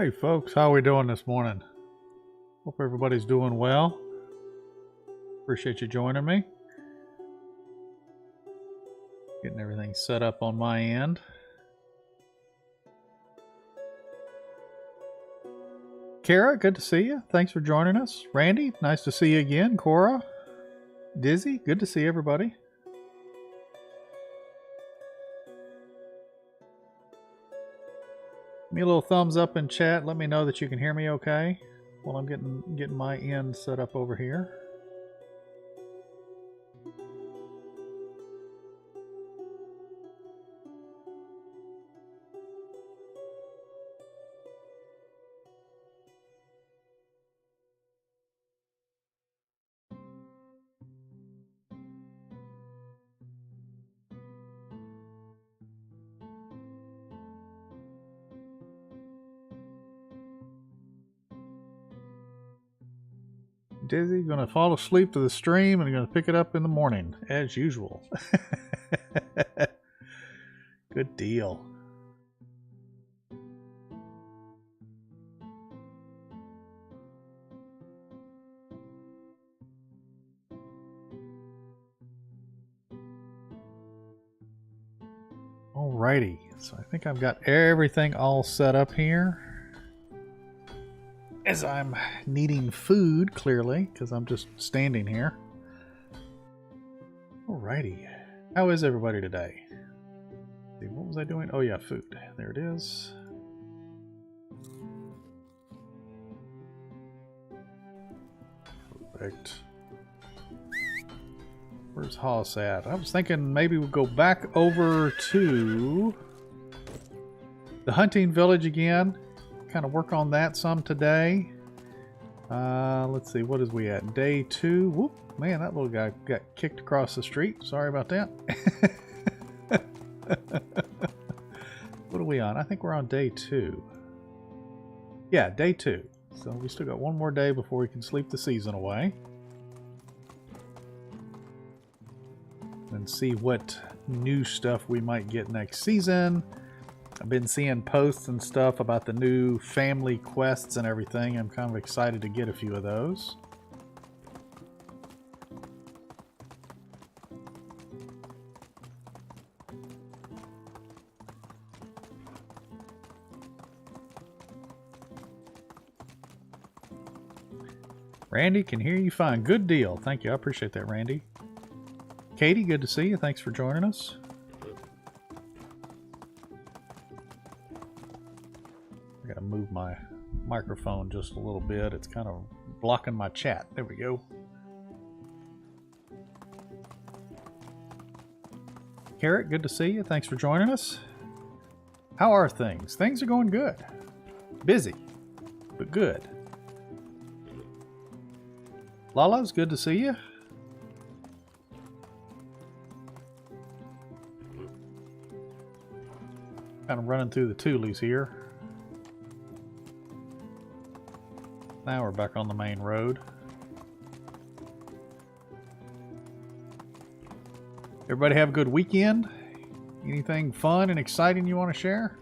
Hey folks, how are we doing this morning? Hope everybody's doing well. Appreciate you joining me. Getting everything set up on my end. Kara, good to see you. Thanks for joining us. Randy, nice to see you again. Cora, Dizzy, good to see everybody. Give me a little thumbs up in chat. Let me know that you can hear me okay while I'm getting my end set up over here. Dizzy, gonna fall asleep to the stream and gonna pick it up in the morning, as usual. Good deal. Alrighty, so I think I've got everything all set up here. As I'm needing food, clearly, because I'm just standing here. Alrighty. How is everybody today? What was I doing? Oh yeah, food. There it is. Perfect. Where's Hoss at? I was thinking maybe we'll go back over to the hunting village again. Kind of work on that some today. Let's see, what is we at? Day 2. Whoop, man, that little guy got kicked across the street. Sorry about that. What are we on? I think we're on day 2. Yeah, day 2. So we still got one more day before we can sleep the season away. And see what new stuff we might get next season. I've been seeing posts and stuff about the new family quests and everything. I'm kind of excited to get a few of those. Randy, can hear you fine. Good deal. Thank you. I appreciate that, Randy. Katie, good to see you. Thanks for joining us. I gotta move my microphone just a little bit. It's kind of blocking my chat. There we go. Carrot, good to see you. Thanks for joining us. How are things? Things are going good. Busy, but good. Lala's good to see you. Kind of running through the Tulies here. Now we're back on the main road. Everybody have a good weekend? Anything fun and exciting you want to share?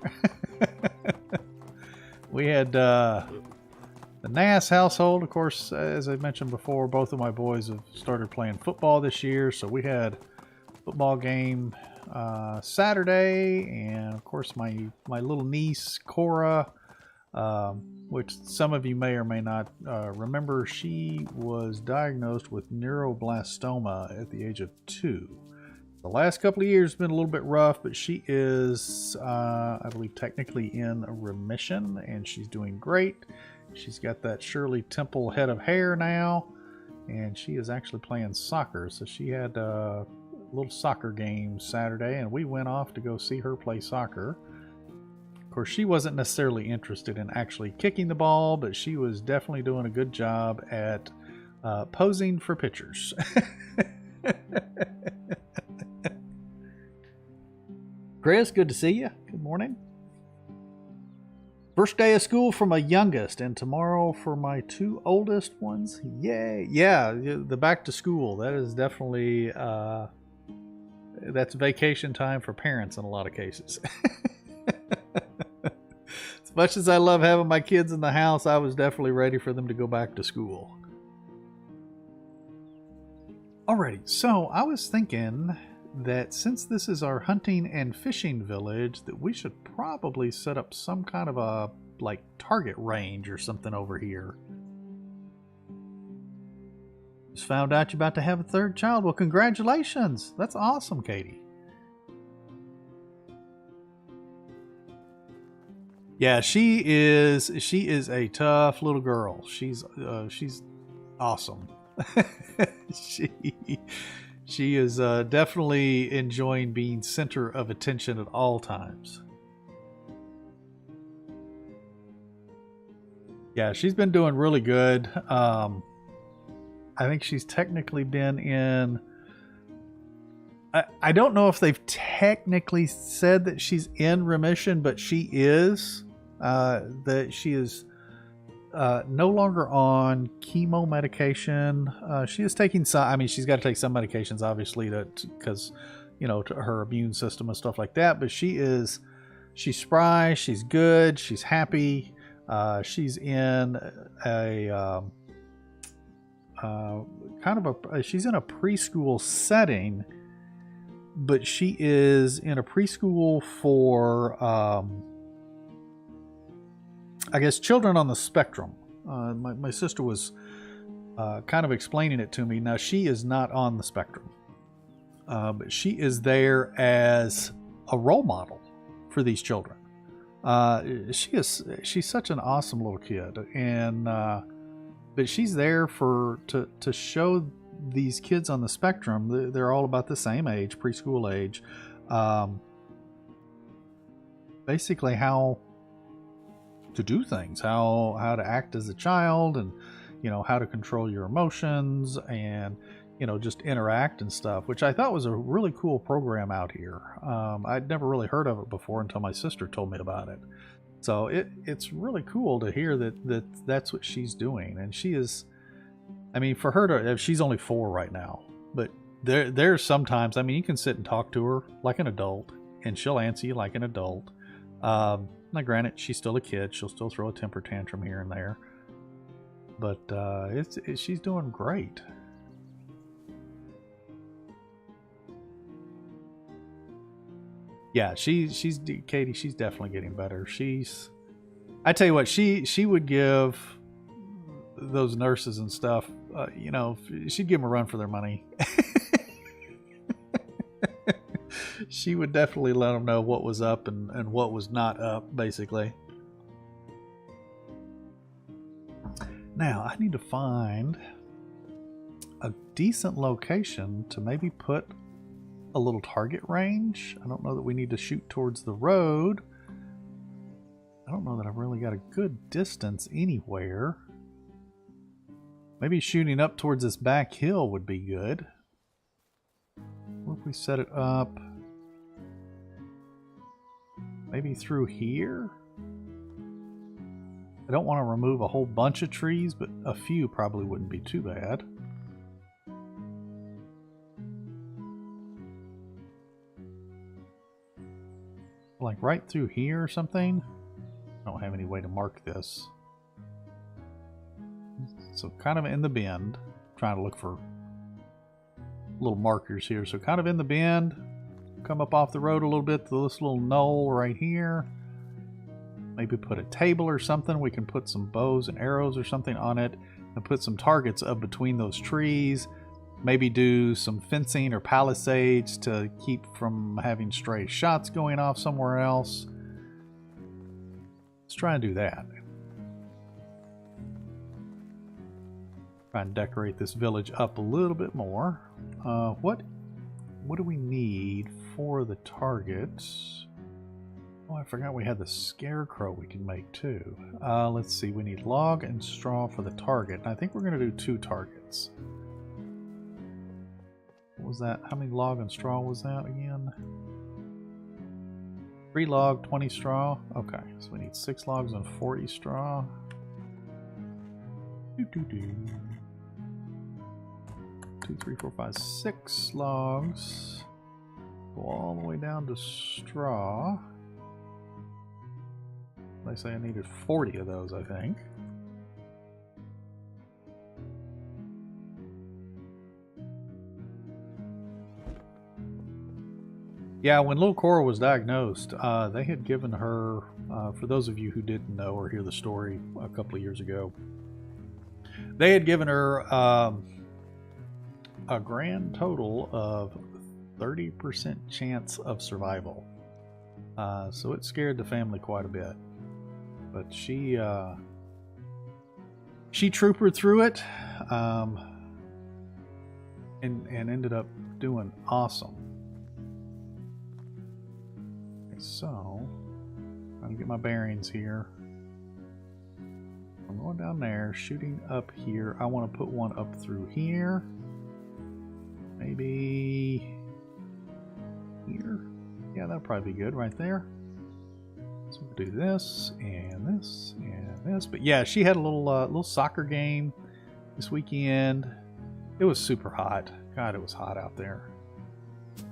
We had the Nass household, of course, as I mentioned before, both of my boys have started playing football this year, so we had a football game Saturday, and of course my little niece Cora, which some of you may or may not remember, she was diagnosed with neuroblastoma at the age of 2. The last couple of years have been a little bit rough, but she is, I believe, technically in remission, and she's doing great. She's got that Shirley Temple head of hair now, and she is actually playing soccer. So she had a little soccer game Saturday, and we went off to go see her play soccer. Of course, she wasn't necessarily interested in actually kicking the ball, but she was definitely doing a good job at posing for pictures. Chris, good to see you. Good morning. First day of school for my youngest, and tomorrow for my 2 oldest ones. Yay! Yeah, the back to school. That is definitely that's vacation time for parents in a lot of cases. much as I love having my kids in the house, I was definitely ready for them to go back to school. Alrighty, so I was thinking that since this is our hunting and fishing village, that we should probably set up some kind of a like target range or something over here. Just found out you're about to have a third child. Well, congratulations. That's awesome, Katie. Yeah, she is a tough little girl. She's awesome. She is definitely enjoying being center of attention at all times. Yeah, she's been doing really good. I think she's technically been in... I don't know if they've technically said that she's in remission, but she is. That she is no longer on chemo medication. She is taking some... I mean, she's got to take some medications, obviously, because, you know, to her immune system and stuff like that. But she's spry, she's good, she's happy. She's in a... she's in a preschool setting, but she is in a preschool for I guess children on the spectrum. My sister was kind of explaining it to me. Now, she is not on the spectrum, but she is there as a role model for these children. She's such an awesome little kid, and but she's there to show these kids on the spectrum. They're all about the same age, preschool age. Basically, how to do things, how to act as a child, and how to control your emotions, and just interact and stuff, which I thought was a really cool program out here. I'd never really heard of it before until my sister told me about it. So it's really cool to hear that's what she's doing. And she is, I mean, for her to, she's only 4 right now, but there's sometimes, I mean, you can sit and talk to her like an adult and she'll answer you like an adult. Now granted, she's still a kid. She'll still throw a temper tantrum here and there, but she's doing great. Yeah, she's Katie. She's definitely getting better. I tell you what, she would give those nurses and stuff, she'd give them a run for their money. She would definitely let them know what was up and what was not up, basically. Now, I need to find a decent location to maybe put a little target range. I don't know that we need to shoot towards the road. I don't know that I've really got a good distance anywhere. Maybe shooting up towards this back hill would be good. What if we set it up maybe through here? I don't want to remove a whole bunch of trees, but a few probably wouldn't be too bad. Like right through here or something? I don't have any way to mark this. So kind of in the bend. I'm trying to look for little markers here. So kind of in the bend. Come up off the road a little bit to this little knoll right here. Maybe put a table or something. We can put some bows and arrows or something on it. And put some targets up between those trees. Maybe do some fencing or palisades to keep from having stray shots going off somewhere else. Let's try and do that. Try and decorate this village up a little bit more. What do we need for the targets? Oh, I forgot we had the scarecrow we can make too. Let's see, we need log and straw for the target. And I think we're going to do 2 targets. What was that? How many log and straw was that again? 3 log, 20 straw. Okay, so we need 6 logs and 40 straw. 2, 3, 4, 5, 6 logs. Go all the way down to straw. They say I needed 40 of those, I think. Yeah, when little Cora was diagnosed, they had given her, for those of you who didn't know or hear the story a couple of years ago, they had given her a grand total of 30% chance of survival. So it scared the family quite a bit. But she troopered through it and ended up doing awesome. So, trying to get my bearings here. I'm going down there, shooting up here. I want to put one up through here. Maybe here. Yeah, that'll probably be good right there. So we'll do this and this and this. But yeah, she had a little soccer game this weekend. It was super hot. God, it was hot out there.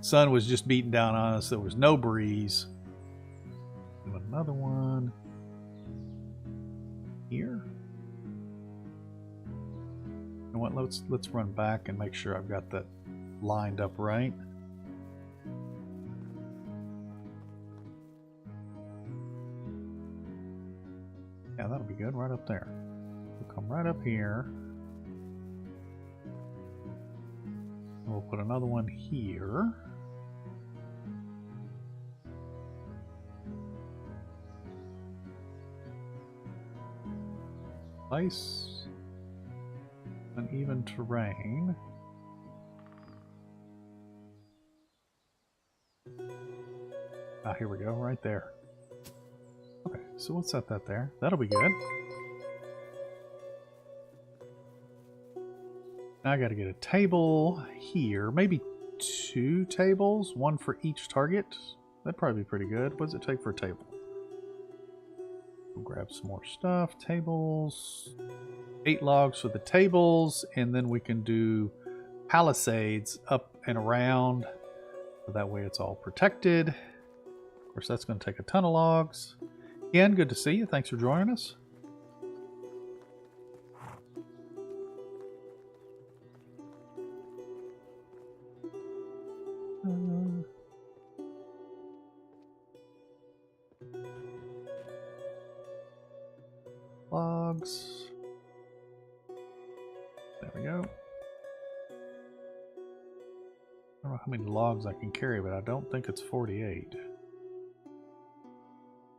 Sun was just beating down on us. There was no breeze. Do another one here. You know what? Let's run back and make sure I've got that lined up right. Yeah, that'll be good right up there. We'll come right up here. And we'll put another one here. Nice, uneven terrain. Ah, here we go, right there. Okay, so we'll set that there. That'll be good. Now I gotta get a table here. Maybe 2 tables, one for each target. That'd probably be pretty good. What does it take for a table? We'll grab some more stuff. Tables. 8 logs for the tables, and then we can do palisades up and around. So that way it's all protected. Of course, that's going to take a ton of logs. Again, good to see you. Thanks for joining us. Logs. There we go. I don't know how many logs I can carry, but I don't think it's 48.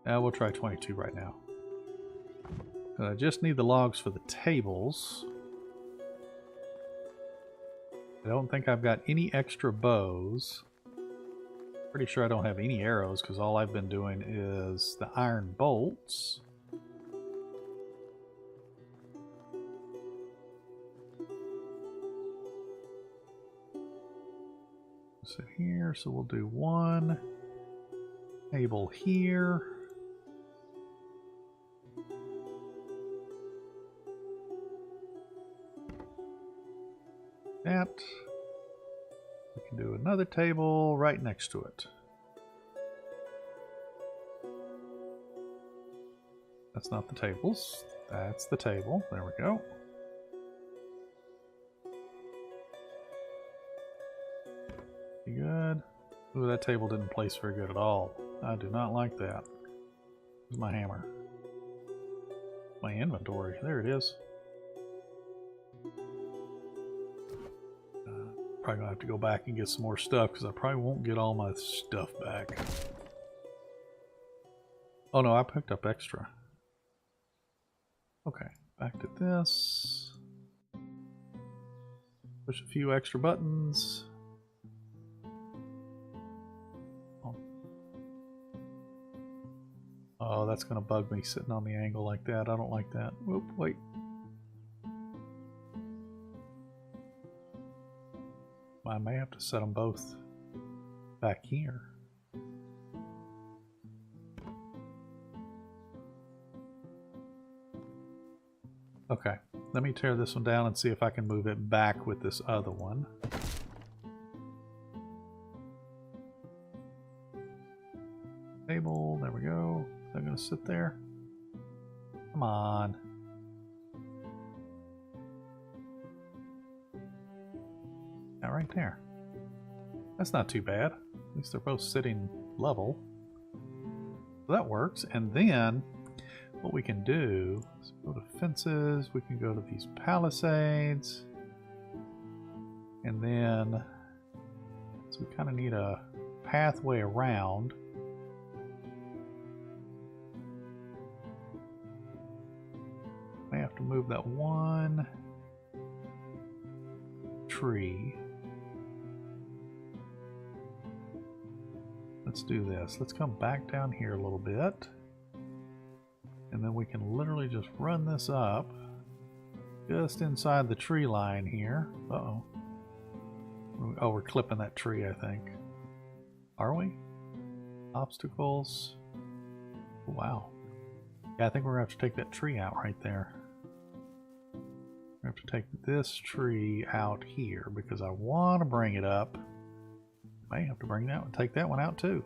We'll try 22 right now. I just need the logs for the tables. I don't think I've got any extra bows. Pretty sure I don't have any arrows because all I've been doing is the iron bolts. Sit here, so we'll do one table here. That. We can do another table right next to it. That's not the tables. That's the table. There we go. Good. Ooh, that table didn't place very good at all. I do not like that. Where's my hammer? My inventory. There it is. Probably gonna have to go back and get some more stuff because I probably won't get all my stuff back. Oh no, I picked up extra. Okay, back to this. Push a few extra buttons. Oh, that's going to bug me sitting on the angle like that. I don't like that. Whoop, wait. I may have to set them both back here. Okay, let me tear this one down and see if I can move it back with this other one. Table, there we go. Is that going to sit there? Come on. Now right there. That's not too bad. At least they're both sitting level. So that works. And then what we can do is go to fences. We can go to these palisades. And then, so we kind of need a pathway around. I have to move that one tree. Let's do this. Let's come back down here a little bit. And then we can literally just run this up just inside the tree line here. Uh-oh. Oh, we're clipping that tree, I think. Are we? Obstacles. Wow. Yeah, I think we're going to have to take that tree out right there. We have to take this tree out here because I want to bring it up. May have to bring that one, take that one out too.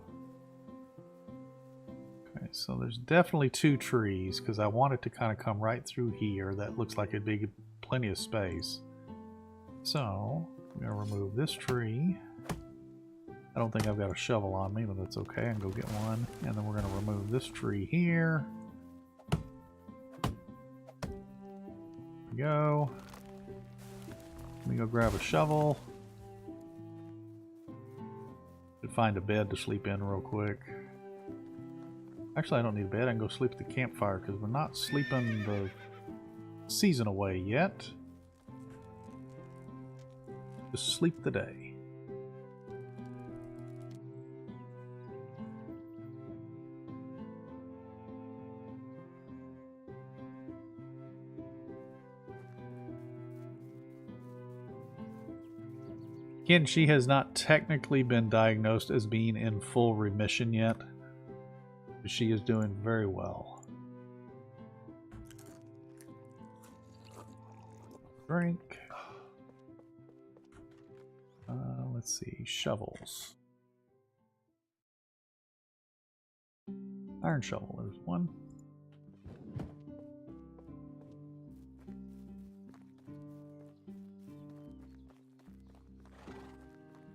Okay, so there's definitely two trees because I want it to kind of come right through here. That looks like it'd be plenty of space. So I'm going to remove this tree. I don't think I've got a shovel on me, but that's okay. I can go get one. And then we're going to remove this tree here. There we go. Let me go grab a shovel. Find a bed to sleep in real quick. Actually, I don't need a bed. I can go sleep at the campfire because we're not sleeping the season away yet. Just sleep the day. Again, she has not technically been diagnosed as being in full remission yet, but she is doing very well. Drink. Let's see, shovels. Iron shovel, there's one.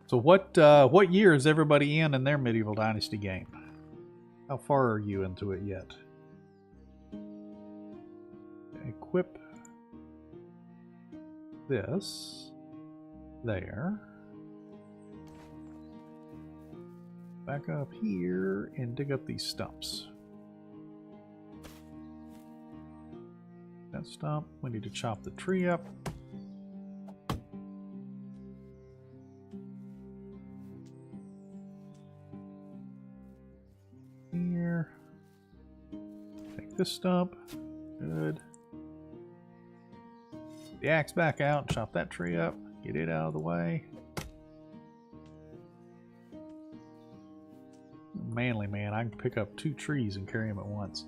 So what year is everybody in their medieval dynasty game? How far are you into it yet? Equip this there. Back up here and dig up these stumps. That stump, we need to chop the tree up. This stump. Good. The axe back out, chop that tree up, get it out of the way. Manly man, I can pick up 2 trees and carry them at once.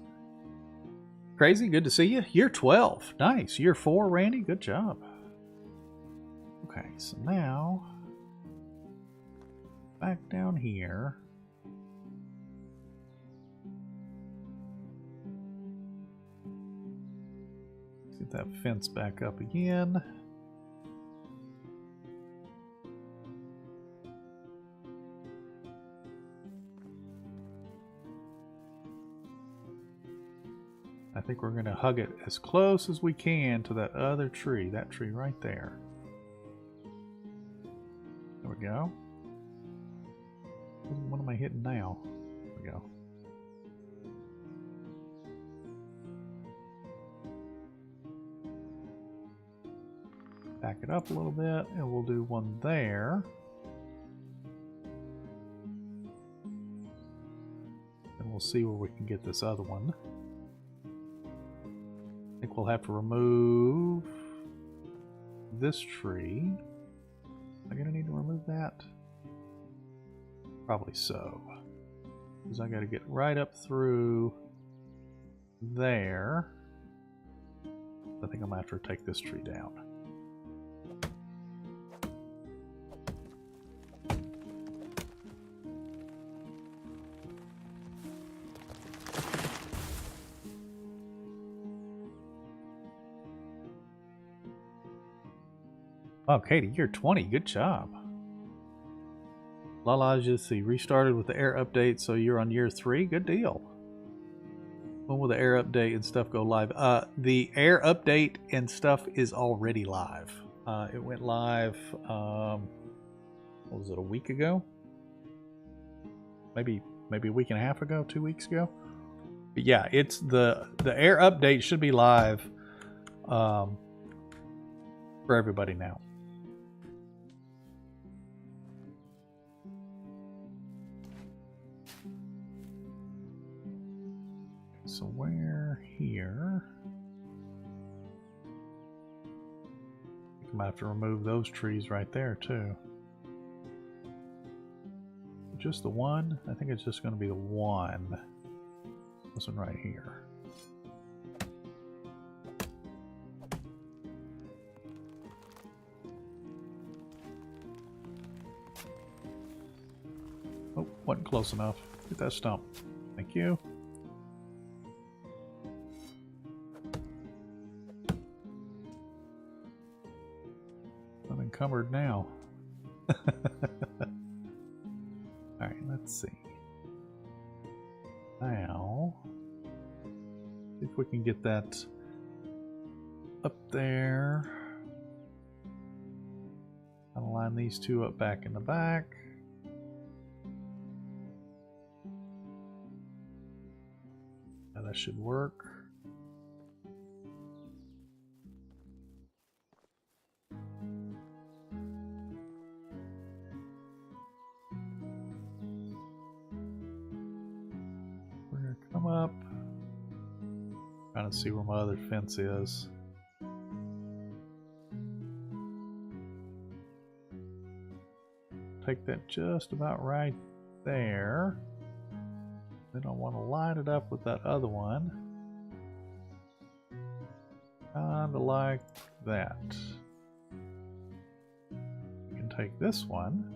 Crazy, good to see you. Year 12. Nice. Year 4, Randy, good job. Okay, so now back down here. Get that fence back up again. I think we're going to hug it as close as we can to that other tree, that tree right there. There we go. What am I hitting now? There we go. Back it up a little bit, and we'll do one there. And we'll see where we can get this other one. I think we'll have to remove this tree. Am I going to need to remove that? Probably so. Because I got to get right up through there. I think I'm going to have to take this tree down. Oh, Katie, year 20. Good job. Lala just restarted with the air update, so you're on year 3. Good deal. When will the air update and stuff go live? The air update and stuff is already live. It went live, what was it, a week ago? Maybe a week and a half ago, 2 weeks ago. But yeah, it's the air update should be live for everybody now. So we're here. I might have to remove those trees right there too. Just the one? I think it's just going to be the one. This one right here. Oh, wasn't close enough. Get that stump. Thank you. Unencumbered now. Alright, let's see. Now, see if we can get that up there. I'll line these two up back in the back. Now that should work. Come up. Trying to see where my other fence is. Take that just about right there. Then I want to line it up with that other one. Kind of like that. You can take this one.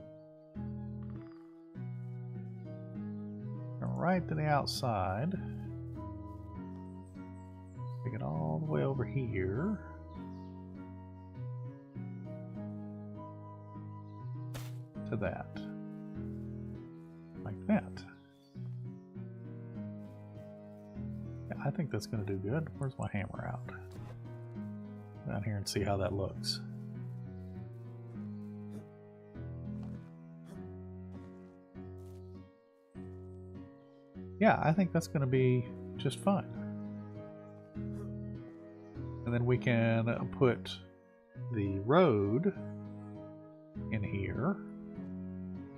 Right to the outside. Take it all the way over here. To that. Like that. Yeah, I think that's going to do good. Where's my hammer out? Down here and see how that looks. Yeah, I think that's going to be just fine. And then we can put the road in here.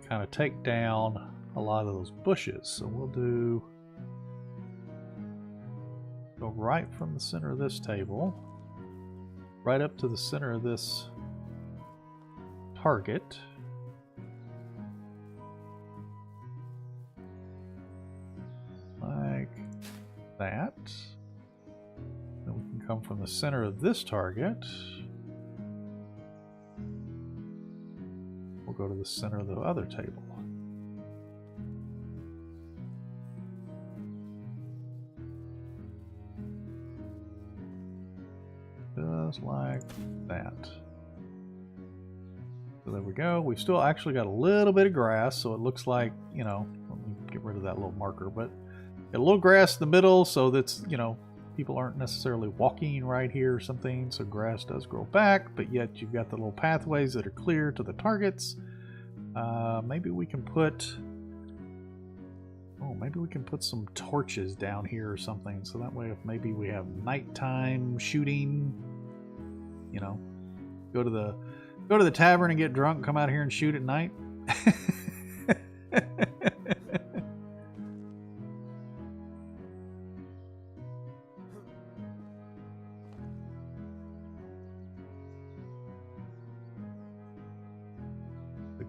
Kind of take down a lot of those bushes. So we'll go right from the center of this table, right up to the center of this target. That. Then we can come from the center of this target. We'll go to the center of the other table. Just like that. So there we go. We've still actually got a little bit of grass, so it looks like, you know, let me get rid of that little marker, but a little grass in the middle, so that's, you know, people aren't necessarily walking right here or something, so grass does grow back, but yet you've got the little pathways that are clear to the targets. Maybe we can put some torches down here or something, so that way if maybe we have nighttime shooting, you know, go to the tavern and get drunk, come out here and shoot at night.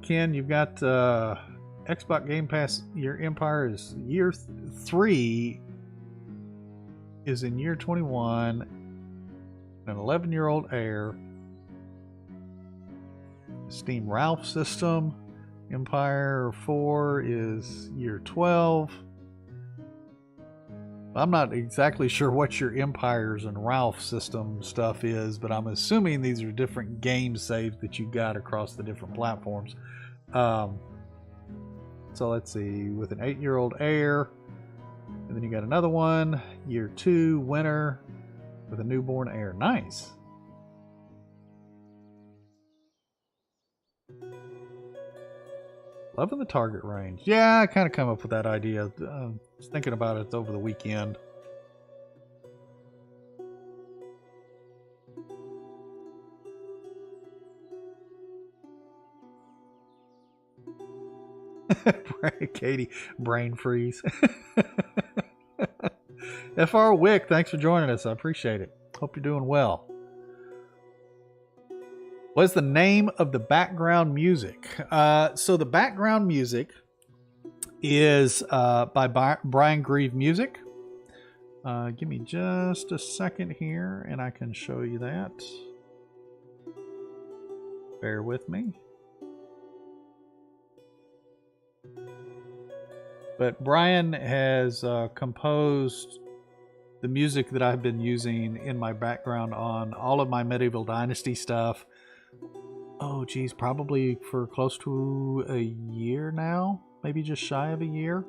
Ken, you've got Xbox Game Pass. Your Empire is year 3 is in year 21. An 11-year-old heir. Steam Ralph system. Empire 4 is year 12. I'm not exactly sure what your Empires and Ralph system stuff is, but I'm assuming these are different game saves that you got across the different platforms. So let's see, with an 8-year-old heir, and then you got another one, year 2, winter, with a newborn heir. Nice. Loving the target range. Yeah, I kind of come up with that idea. I was thinking about it over the weekend. Katie, brain freeze. FR Wick, thanks for joining us. I appreciate it. Hope you're doing well. What's the name of the background music? So the background music is by Brian Grieve Music. Give me just a second here and I can show you that. Bear with me. But Brian has composed the music that I've been using in my background on all of my Medieval Dynasty stuff. Oh geez, probably for close to a year now, maybe just shy of a year.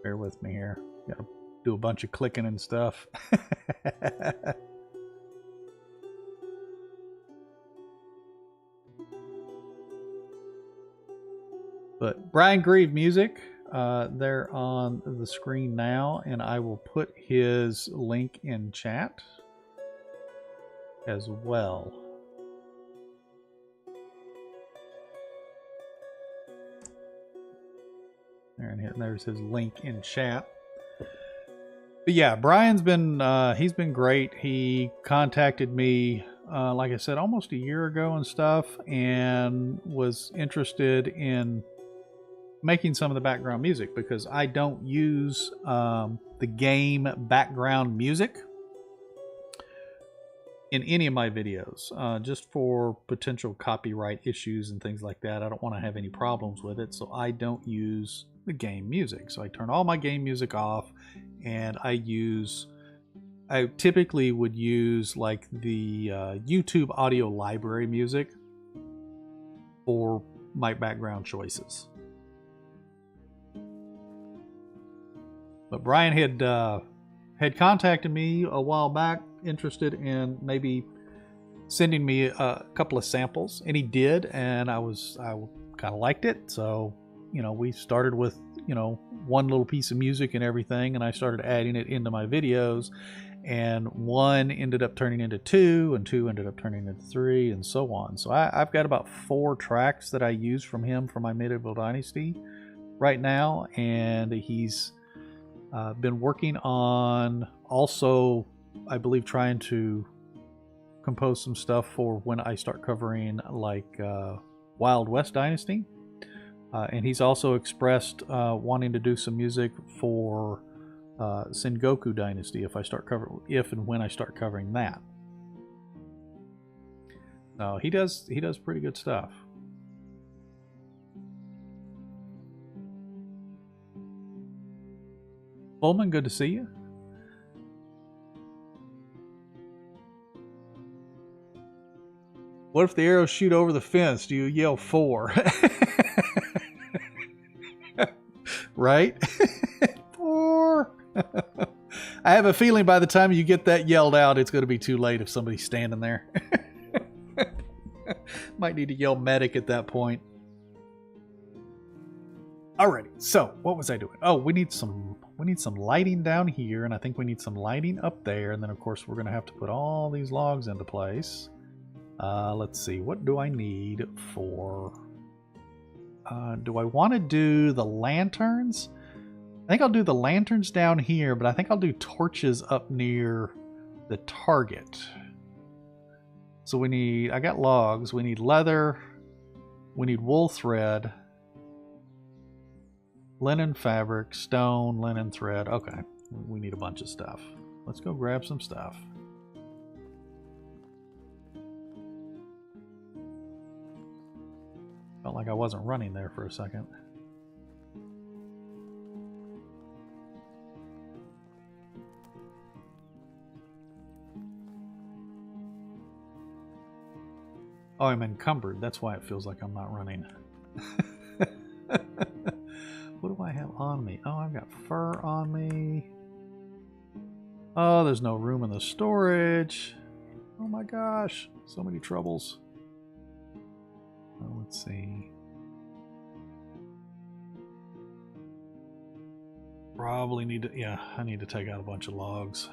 Bear with me here. Gotta do a bunch of clicking and stuff. But Brian Grieve Music, they're on the screen now, and I will put his link in chat as well. There, and there's his link in chat. But yeah, Brian's been he's been great. He contacted me, like I said, almost a year ago and stuff, and was interested in making some of the background music because I don't use the game background music in any of my videos, just for potential copyright issues and things like that. I don't want to have any problems with it, so I don't use the game music. So I turn all my game music off, and I typically would use like the YouTube audio library music for my background choices. But Brian had contacted me a while back, interested in maybe sending me a couple of samples, and he did, and I kind of liked it. So, you know, we started with, you know, one little piece of music and everything, and I started adding it into my videos, and one ended up turning into two, and two ended up turning into three, and so on. So I've got about 4 tracks that I use from him for my Medieval Dynasty right now, and he's been working on also, I believe, trying to compose some stuff for when I start covering like Wild West Dynasty. And he's also expressed wanting to do some music for Sengoku Dynasty if and when I start covering that. No, he does pretty good stuff. Pullman, good to see you. What if the arrows shoot over the fence? Do you yell 4? Right? 4. I have a feeling by the time you get that yelled out, it's going to be too late if somebody's standing there. Might need to yell medic at that point. Alrighty, so what was I doing? Oh, we need some lighting down here, and I think we need some lighting up there, and then of course we're going to have to put all these logs into place. Let's see, what do I need for... do I want to do the lanterns? I think I'll do the lanterns down here, but I think I'll do torches up near the target. So I got logs, we need leather, We need wool thread, linen fabric, stone, linen thread. Okay, we need a bunch of stuff. Let's go grab some stuff. Felt like I wasn't running there for a second. Oh, I'm encumbered. That's why it feels like I'm not running. What do I have on me? Oh, I've got fur on me. Oh, there's no room in the storage. Oh my gosh, so many troubles. Oh, let's see. Probably need to, yeah, I need to take out a bunch of logs.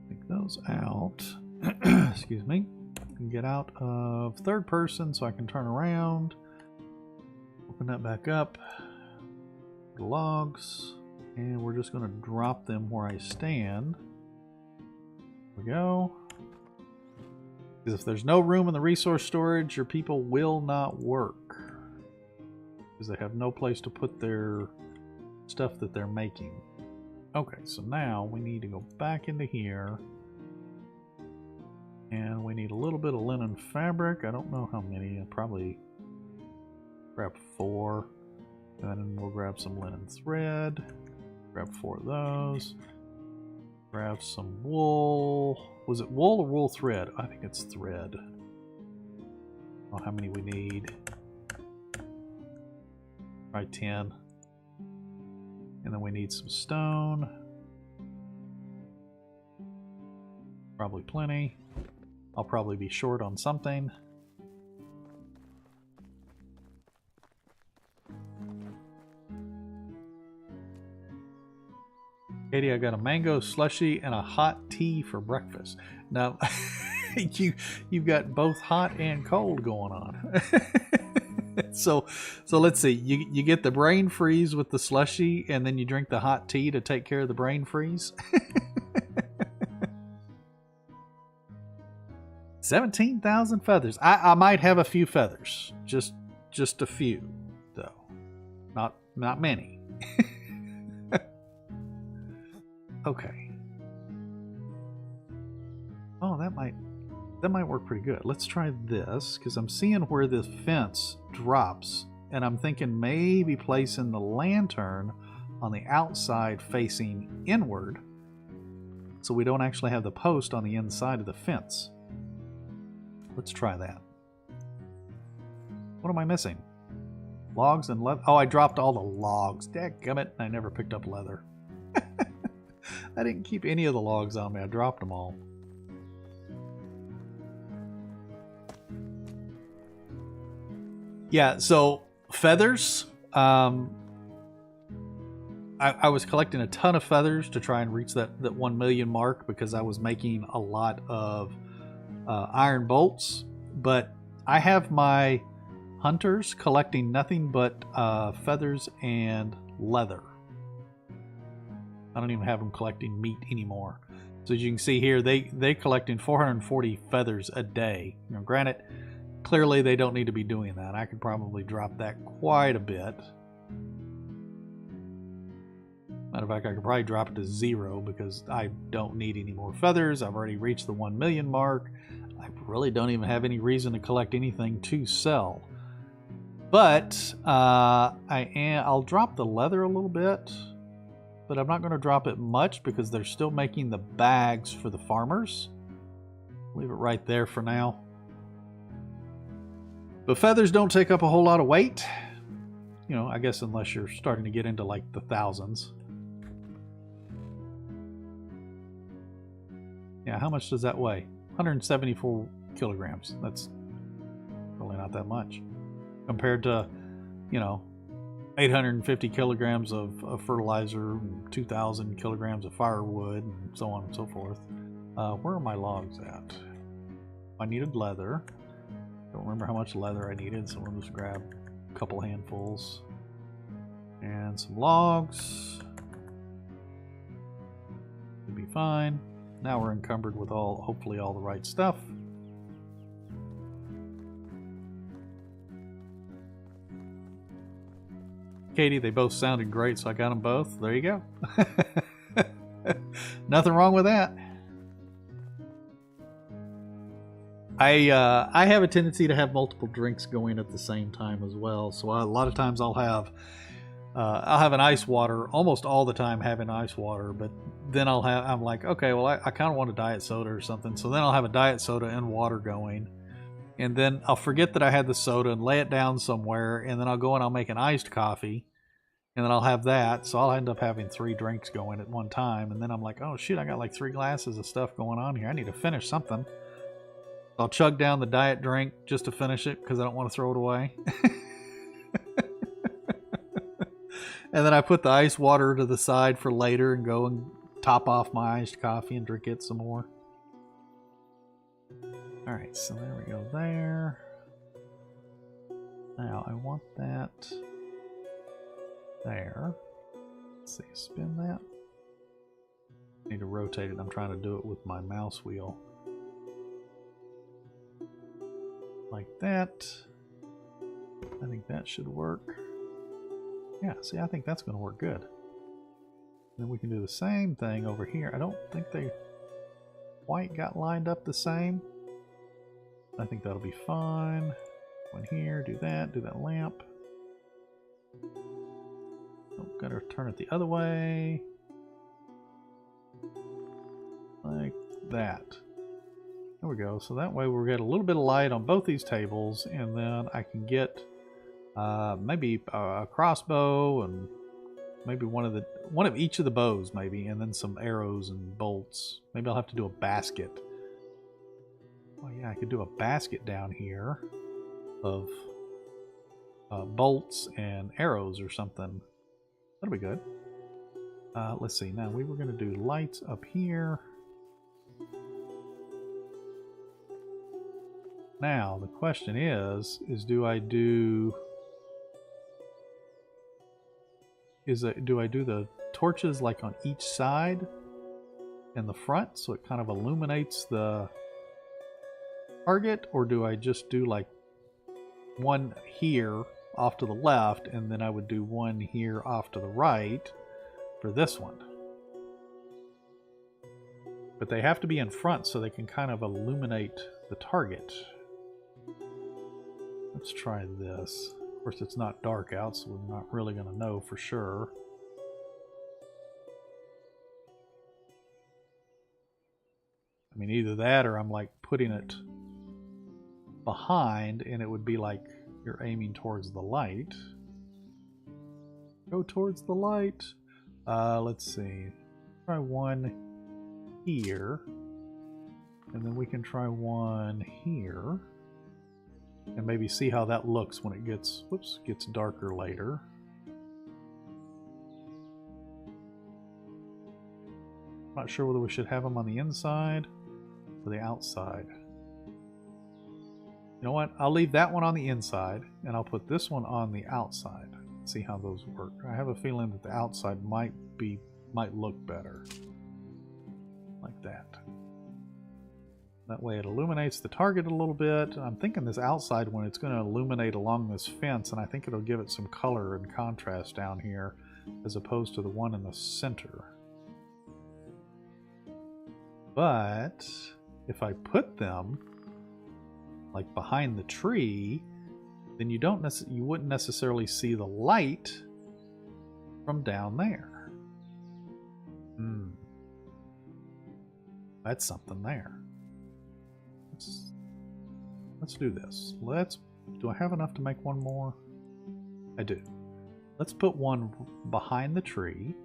Take those out. Excuse me. And get out of third person so I can turn around. Open that back up. The logs. And we're just going to drop them where I stand. There we go. Because if there's no room in the resource storage, your people will not work. Because they have no place to put their stuff that they're making. Okay, so now we need to go back into here. And we need a little bit of linen fabric. I don't know how many. I'll probably grab 4. And then we'll grab some linen thread. Grab 4 of those. Grab some wool. Was it wool or wool thread? I think it's thread. Oh, how many we need? Try 10. And then we need some stone. Probably plenty. I'll probably be short on something. Katie, I got a mango slushy and a hot tea for breakfast. Now, you've got both hot and cold going on. so let's see. You get the brain freeze with the slushy, and then you drink the hot tea to take care of the brain freeze. 17,000 feathers. I might have a few feathers, just a few, though, not many. Okay. Oh, that might work pretty good. Let's try this, because I'm seeing where this fence drops, and I'm thinking maybe placing the lantern on the outside facing inward, so we don't actually have the post on the inside of the fence. Let's try that. What am I missing? Logs and leather. Oh, I dropped all the logs. Dadgummit, I never picked up leather. I didn't keep any of the logs on me. I dropped them all. Yeah, so feathers. I was collecting a ton of feathers to try and reach that 1 million mark because I was making a lot of iron bolts. But I have my hunters collecting nothing but feathers and leather. I don't even have them collecting meat anymore. So as you can see here, they collecting 440 feathers a day. You know, granted, clearly they don't need to be doing that. I could probably drop that quite a bit. Matter of fact, I could probably drop it to 0 because I don't need any more feathers. I've already reached the 1 million mark. I really don't even have any reason to collect anything to sell. But I'll drop the leather a little bit. But I'm not going to drop it much because they're still making the bags for the farmers. Leave it right there for now. But feathers don't take up a whole lot of weight. You know, I guess unless you're starting to get into like the thousands. Yeah, how much does that weigh? 174 kilograms. That's really not that much. Compared to, you know, 850 kilograms of fertilizer, 2,000 kilograms of firewood, and so on and so forth. Where are my logs at? I needed leather. Don't remember how much leather I needed, so we'll just grab a couple handfuls. And some logs. Should be fine. Now we're encumbered with hopefully all the right stuff. Katie, they both sounded great, so I got them both. There you go. Nothing wrong with that. I have a tendency to have multiple drinks going at the same time as well. So a lot of times I'll have an ice water, almost all the time having ice water, but then I'm like, okay, well, I kind of want a diet soda or something. So then I'll have a diet soda and water going. And then I'll forget that I had the soda and lay it down somewhere. And then I'll go and I'll make an iced coffee. And then I'll have that. So I'll end up having 3 drinks going at one time. And then I'm like, oh, shoot, I got like 3 glasses of stuff going on here. I need to finish something. I'll chug down the diet drink just to finish it because I don't want to throw it away. And then I put the ice water to the side for later and go and top off my iced coffee and drink it some more. Alright, so there we go there. Now I want that there. Let's see, spin that. I need to rotate it. I'm trying to do it with my mouse wheel. Like that. I think that should work. Yeah, see, I think that's going to work good. Then we can do the same thing over here. I don't think they quite got lined up the same. I think that'll be fine. One here, do that lamp. Oh, gotta turn it the other way. Like that. There we go. So that way we'll get a little bit of light on both these tables, and then I can get maybe a crossbow and maybe one of each of the bows, maybe, and then some arrows and bolts. Maybe I'll have to do a basket. Oh yeah, I could do a basket down here of bolts and arrows or something. That'll be good. Let's see. Now we were going to do lights up here. Now the question is do I do the torches like on each side and the front so it kind of illuminates the target, or do I just do like one here off to the left and then I would do one here off to the right for this one? But they have to be in front so they can kind of illuminate the target. Let's try this. Of course, it's not dark out, so we're not really going to know for sure. I mean, either that or I'm like putting it behind and it would be like you're aiming towards the light. Go towards the light. Let's see. Try one here. And then we can try one here. And maybe see how that looks when it gets darker later. Not sure whether we should have them on the inside or the outside. You know what? I'll leave that one on the inside and I'll put this one on the outside. See how those work. I have a feeling that the outside might look better. Like that. That way it illuminates the target a little bit. I'm thinking this outside one, it's going to illuminate along this fence, and I think it'll give it some color and contrast down here as opposed to the one in the center. But if I put them like behind the tree, then you wouldn't necessarily see the light from down there. That's something there. Let's do this. Do I have enough to make one more? I do. Let's put one behind the tree.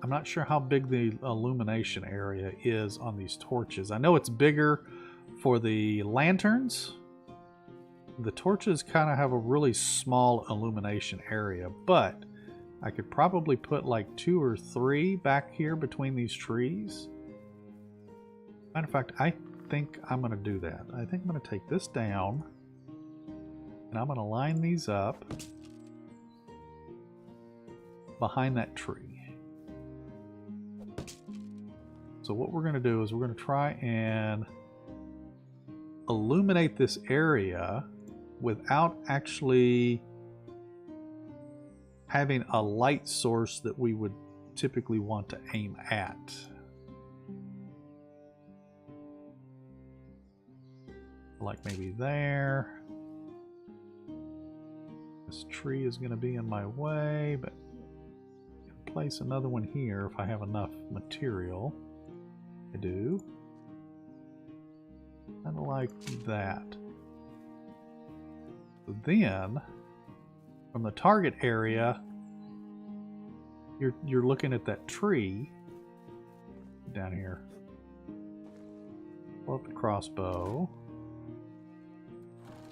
I'm not sure how big the illumination area is on these torches. I know it's bigger for the lanterns. The torches kind of have a really small illumination area, but I could probably put like 2 or 3 back here between these trees. Matter of fact, I think I'm going to do that. I think I'm going to take this down and I'm going to line these up behind that tree. So what we're going to do is we're going to try and illuminate this area without actually having a light source that we would typically want to aim at. Like maybe there. This tree is going to be in my way, but I can place another one here if I have enough material. I do. Kind of like that. So then, from the target area, you're looking at that tree down here. Pull up the crossbow.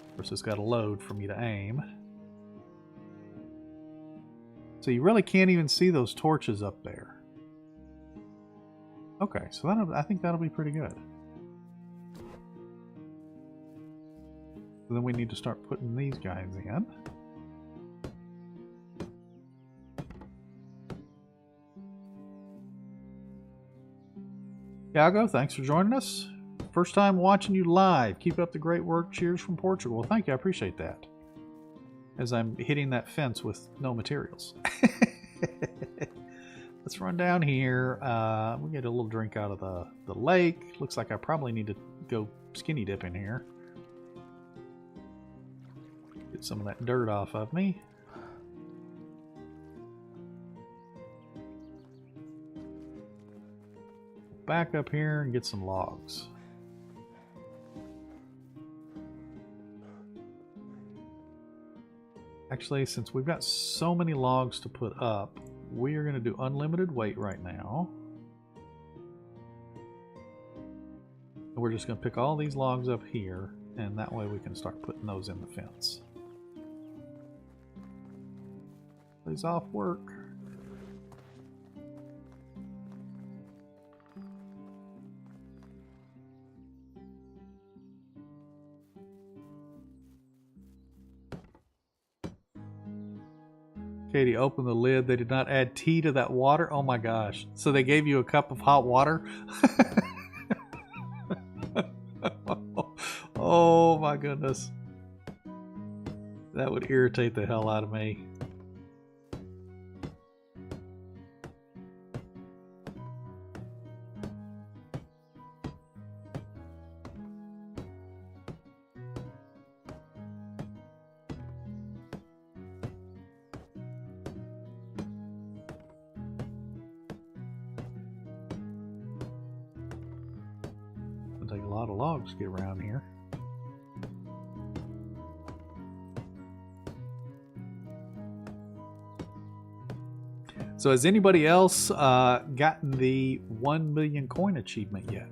Of course, it's got a load for me to aim. So you really can't even see those torches up there. Okay, so I think that'll be pretty good. So then we need to start putting these guys in. Iago, thanks for joining us. First time watching you live. Keep up the great work. Cheers from Portugal. Well, thank you. I appreciate that. As I'm hitting that fence with no materials. Let's run down here. We'll get a little drink out of the lake. Looks like I probably need to go skinny dipping here. Get some of that dirt off of me. Back up here and get some logs. Actually, since we've got so many logs to put up, we are going to do unlimited weight right now. And we're just going to pick all these logs up here, and that way we can start putting those in the fence. Plays off work. Katie, open the lid. They did not add tea to that water. Oh my gosh. So they gave you a cup of hot water? Oh my goodness. That would irritate the hell out of me. Take a lot of logs to get around here. So has anybody else gotten the 1 million coin achievement yet?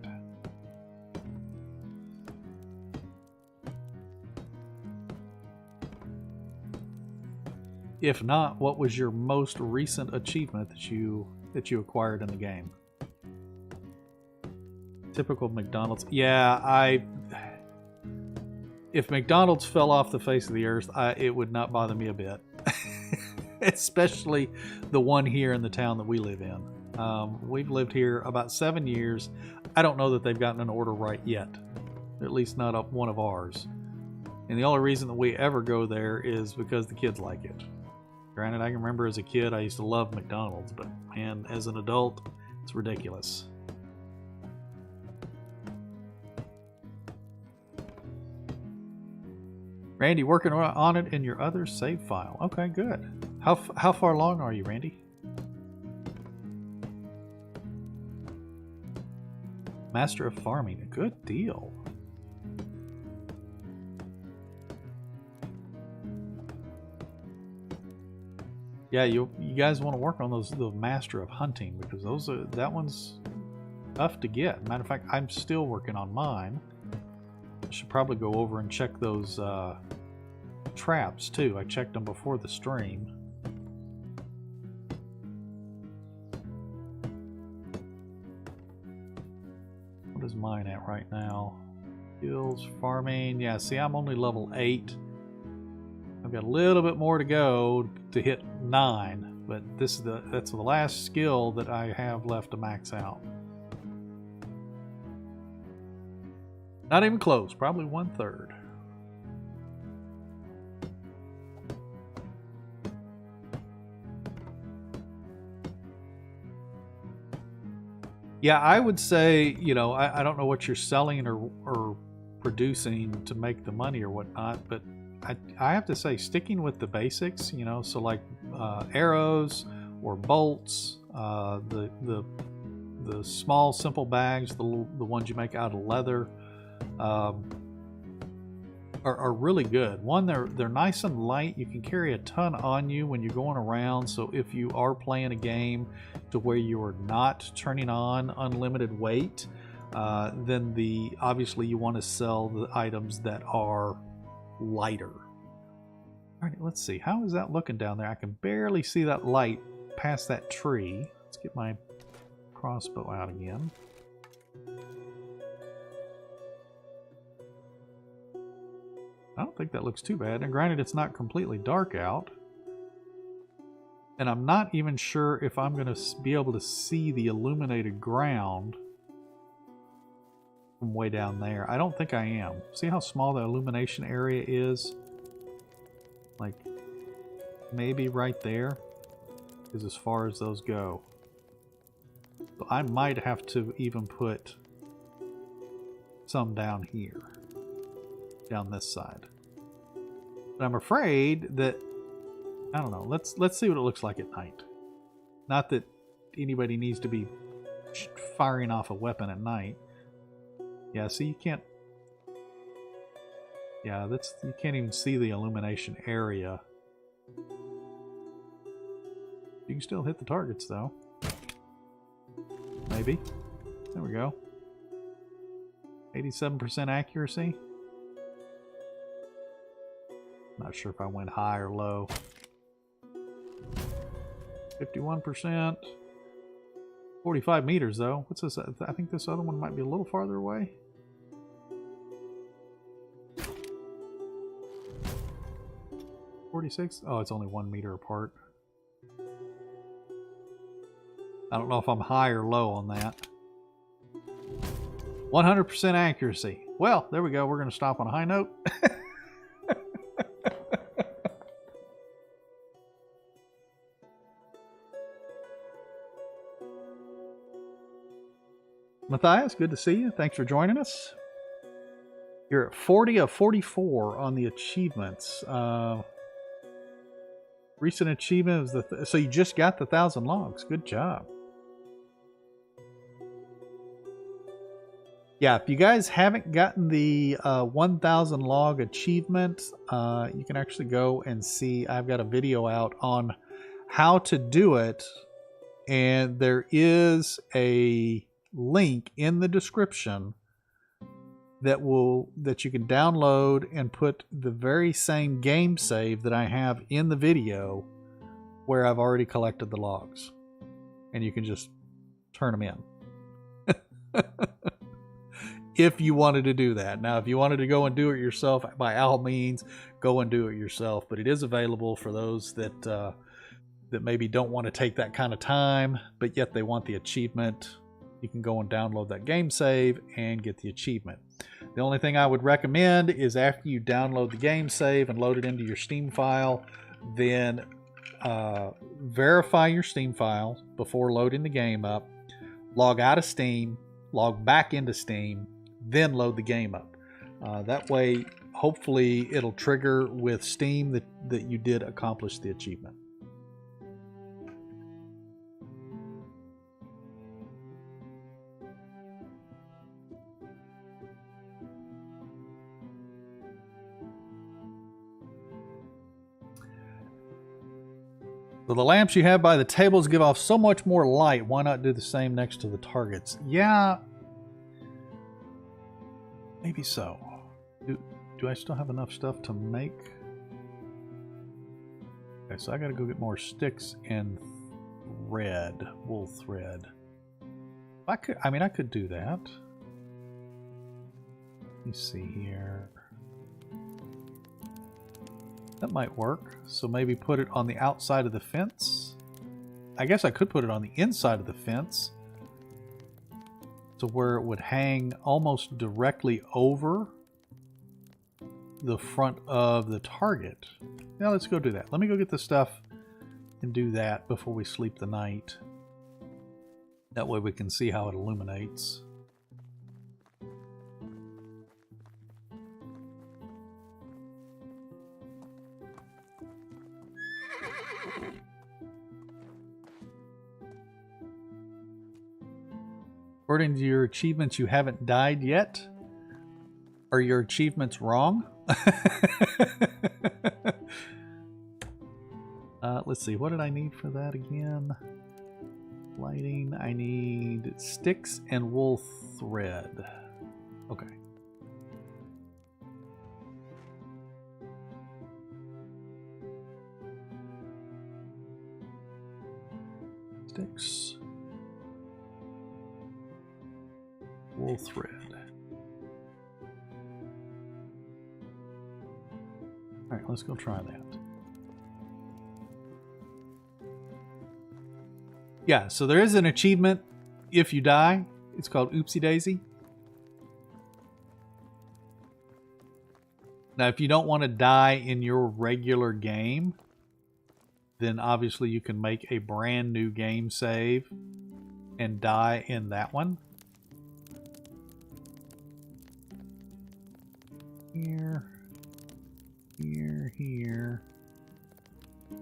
If not, what was your most recent achievement that you acquired in the game? Typical McDonald's. Yeah, if McDonald's fell off the face of the earth, it would not bother me a bit. Especially the one here in the town that we live in. We've lived here about 7 years. I don't know that they've gotten an order right yet. At least not one of ours. And the only reason that we ever go there is because the kids like it. Granted, I can remember as a kid I used to love McDonald's, but man, as an adult, it's ridiculous. Randy, working on it in your other save file. Okay, good. How far along are you, Randy? Master of Farming. A good deal. Yeah, you guys want to work on the Master of Hunting, because that one's tough to get. Matter of fact, I'm still working on mine. I should probably go over and check those traps too. I checked them before the stream. What is mine at right now? Skills, farming. Yeah, see, I'm only level 8. I've got a little bit more to go to hit 9, but that's the last skill that I have left to max out. Not even close, probably 1/3. Yeah, I would say, you know, I don't know what you're selling or producing to make the money or whatnot, but I have to say, sticking with the basics, you know, so like arrows or bolts, the small simple bags, the ones you make out of leather, are really good. One, they're nice and light. You can carry a ton on you when you're going around. So if you are playing a game to where you are not turning on unlimited weight, then obviously you want to sell the items that are lighter. All right, let's see. How is that looking down there? I can barely see that light past that tree. Let's get my crossbow out again. I don't think that looks too bad. And granted, it's not completely dark out. And I'm not even sure if I'm going to be able to see the illuminated ground from way down there. I don't think I am. See how small the illumination area is? Like, maybe right there is as far as those go. So I might have to even put some down here. Down this side. But I'm afraid that, I don't know, let's see what it looks like at night. Not that anybody needs to be firing off a weapon at night. Yeah, see, you can't, yeah, you can't even see the illumination area. You can still hit the targets though. Maybe. There we go. 87% accuracy. Not sure if I went high or low. 51%. 45 meters though. What's this? I think this other one might be a little farther away. .46? Oh, it's only 1 meter apart. I don't know if I'm high or low on that. 100% accuracy. Well, there we go. We're going to stop on a high note. Matthias, good to see you. Thanks for joining us. You're at 40 of 44 on the achievements. Recent achievement is so you just got the 1,000 logs. Good job. Yeah, if you guys haven't gotten the 1,000 log achievement, you can actually go and see. I've got a video out on how to do it, and there is a link in the description that you can download and put the very same game save that I have in the video where I've already collected the logs, and you can just turn them in. If you wanted to do that. Now, if you wanted to go and do it yourself, by all means, go and do it yourself. But it is available for those that that maybe don't want to take that kind of time, but yet they want the achievement. You can go and download that game save and get the achievement. The only thing I would recommend is after you download the game save and load it into your Steam file, then verify your Steam file before loading the game up, log out of Steam, log back into Steam, then load the game up. That way, hopefully, it'll trigger with Steam that you did accomplish the achievement. So the lamps you have by the tables give off so much more light. Why not do the same next to the targets? Yeah, maybe so. Do I still have enough stuff to make? Okay, so I gotta go get more sticks and thread, wool thread. I could do that. Let me see here. That might work. So maybe put it on the outside of the fence. I guess I could put it on the inside of the fence. to where it would hang almost directly over the front of the target. Now let's go do that. Let me go get the stuff and do that before we sleep the night. That way we can see how it illuminates. According to your achievements, you haven't died yet? Are your achievements wrong? Let's see, what did I need for that again? Lighting, I need sticks and wool thread. Okay. Sticks. Wool thread. Alright, let's go try that. Yeah, so there is an achievement if you die. It's called Oopsie Daisy. Now, if you don't want to die in your regular game, then obviously you can make a brand new game save and die in that one. Here, here, here,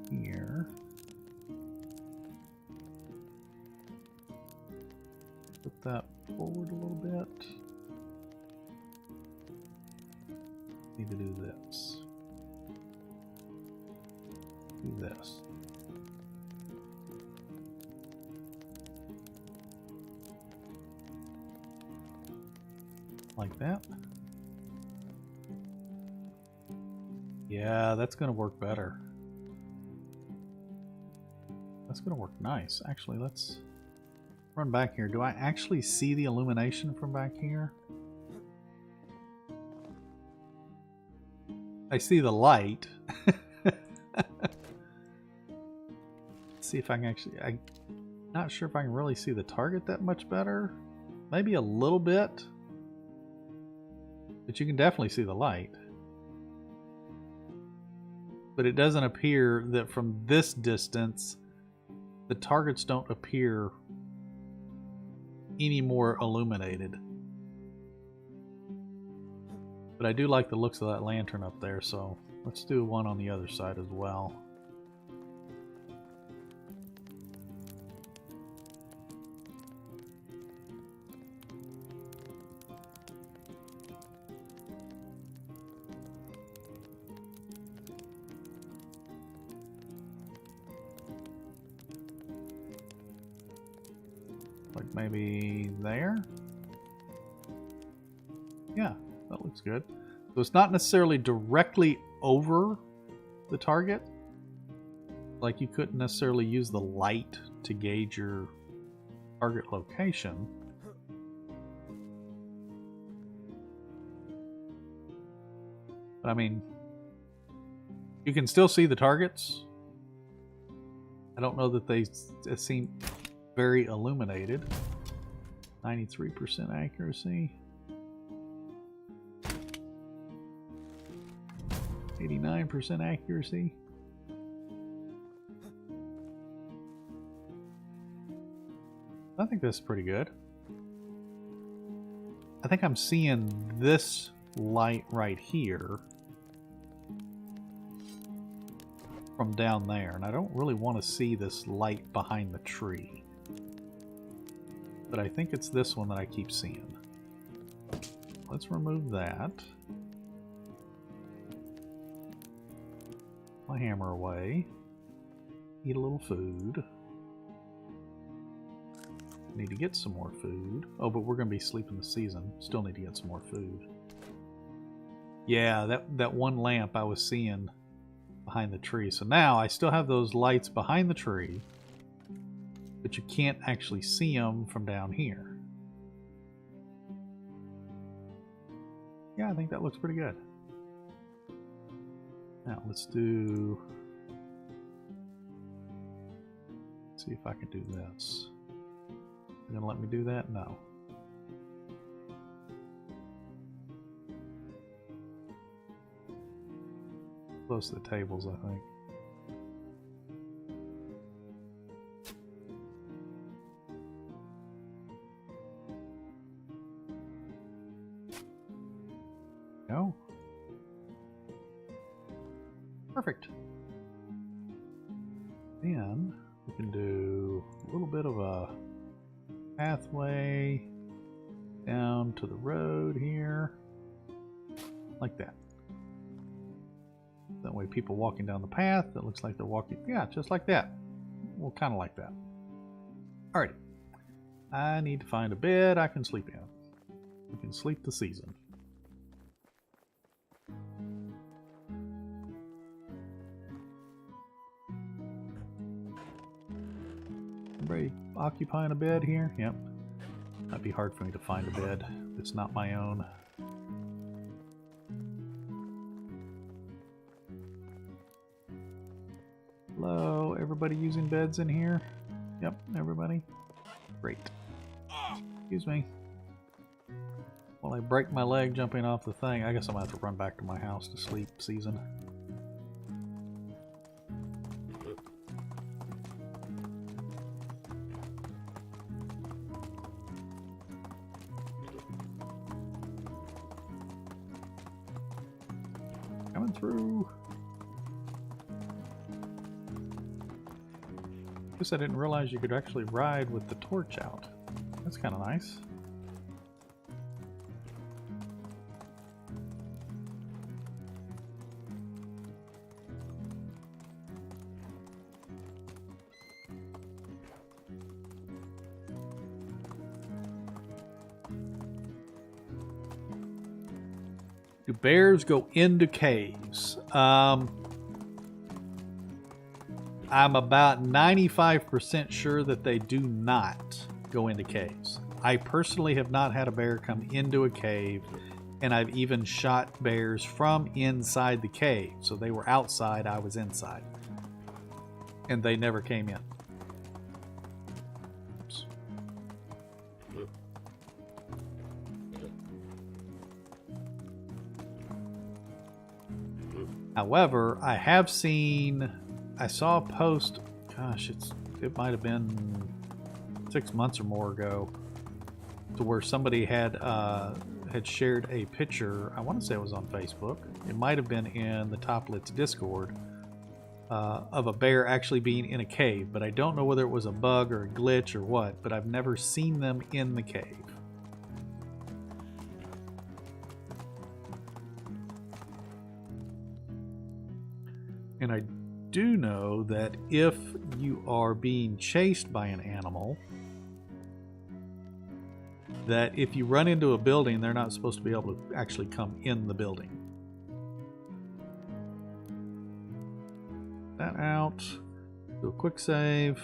here. Put that forward a little bit. Need to do this. Do this. Like that. Yeah, that's going to work better. That's going to work nice. Actually, let's run back here. Do I actually see the illumination from back here? I see the light. Let's see if I can actually... I'm not sure if I can really see the target that much better. Maybe a little bit. But you can definitely see the light. But it doesn't appear that from this distance, the targets don't appear any more illuminated. But I do like the looks of that lantern up there, so let's do one on the other side as well. Like maybe there? Yeah, that looks good. So it's not necessarily directly over the target. Like you couldn't necessarily use the light to gauge your target location. But I mean, you can still see the targets. I don't know that they seem very illuminated. 93% accuracy. 89% accuracy. I think that's pretty good. I think I'm seeing this light right here from down there, and I don't really want to see this light behind the tree. But I think it's this one that I keep seeing. Let's remove that. My hammer away. Eat a little food. Need to get some more food. Oh, but we're going to be sleeping the season. Still need to get some more food. Yeah, that one lamp I was seeing behind the tree. So now I still have those lights behind the tree, but you can't actually see them from down here. Yeah, I think that looks pretty good. Now let's do... Let's see if I can do this. You're gonna let me do that? No. Close to the tables, I think. No. Perfect. Then we can do a little bit of a pathway down to the road here, like that. That way people walking down the path, that looks like they're walking, yeah, just like that. Well, kind of like that. Alrighty. I need to find a bed I can sleep in. We can sleep the season. Everybody occupying a bed here? Yep. That'd be hard for me to find a bed. It's not my own. Hello, everybody using beds in here? Yep, everybody. Great. Excuse me. While I break my leg jumping off the thing, I guess I'm gonna have to run back to my house to sleep season. Coming through. Guess I didn't realize you could actually ride with the torch out. That's kind of nice. Do bears go into caves? I'm about 95% sure that they do not go into caves. I personally have not had a bear come into a cave, and I've even shot bears from inside the cave. So they were outside, I was inside. And they never came in. Oops. However, I have seen... I saw a post, gosh, it might have been 6 months or more ago, to where somebody had shared a picture. I want to say it was on Facebook. It might have been in the Toplit's Discord of a bear actually being in a cave, but I don't know whether it was a bug or a glitch or what. But I've never seen them in the cave. And I do know that if you are being chased by an animal, that if you run into a building, they're not supposed to be able to actually come in the building. That out. Do a quick save.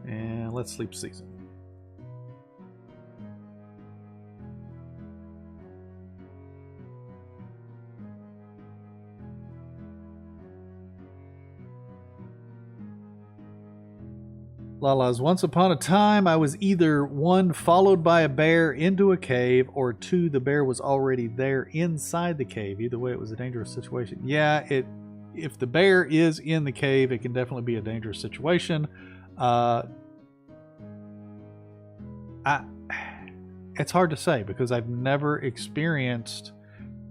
And let's sleep season. Lala's, once upon a time, I was either 1, followed by a bear into a cave, or 2, the bear was already there inside the cave. Either way, it was a dangerous situation. Yeah, if the bear is in the cave, it can definitely be a dangerous situation. It's hard to say because I've never experienced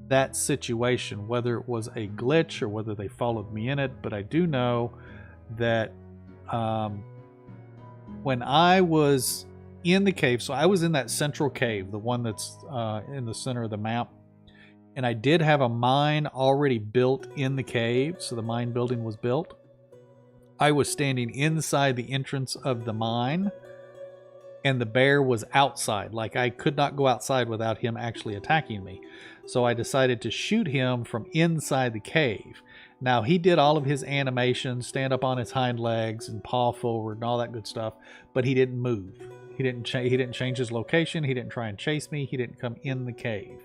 that situation, whether it was a glitch or whether they followed me in it. But I do know that when I was in the cave, so I was in that central cave, the one that's in the center of the map, and I did have a mine already built in the cave, so the mine building was built. I was standing inside the entrance of the mine, and the bear was outside. Like, I could not go outside without him actually attacking me. So I decided to shoot him from inside the cave. Now, he did all of his animations, stand up on his hind legs and paw forward and all that good stuff, but he didn't move. He didn't change his location. He didn't try and chase me. He didn't come in the cave.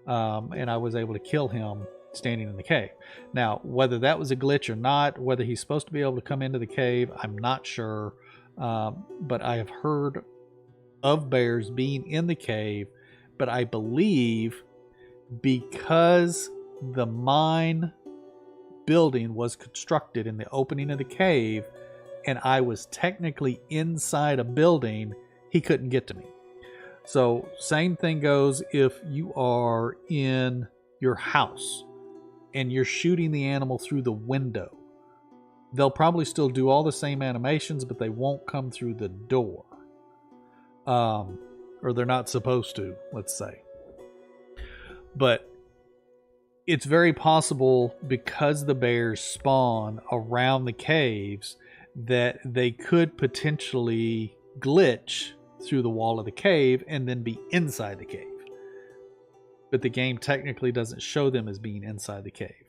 And I was able to kill him standing in the cave. Now, whether that was a glitch or not, whether he's supposed to be able to come into the cave, I'm not sure. But I have heard of bears being in the cave, but I believe because the mine building was constructed in the opening of the cave and I was technically inside a building, he couldn't get to me. So same thing goes if you are in your house and you're shooting the animal through the window. They'll probably still do all the same animations, but they won't come through the door. Or they're not supposed to, let's say. But it's very possible, because the bears spawn around the caves, that they could potentially glitch through the wall of the cave and then be inside the cave. But the game technically doesn't show them as being inside the cave.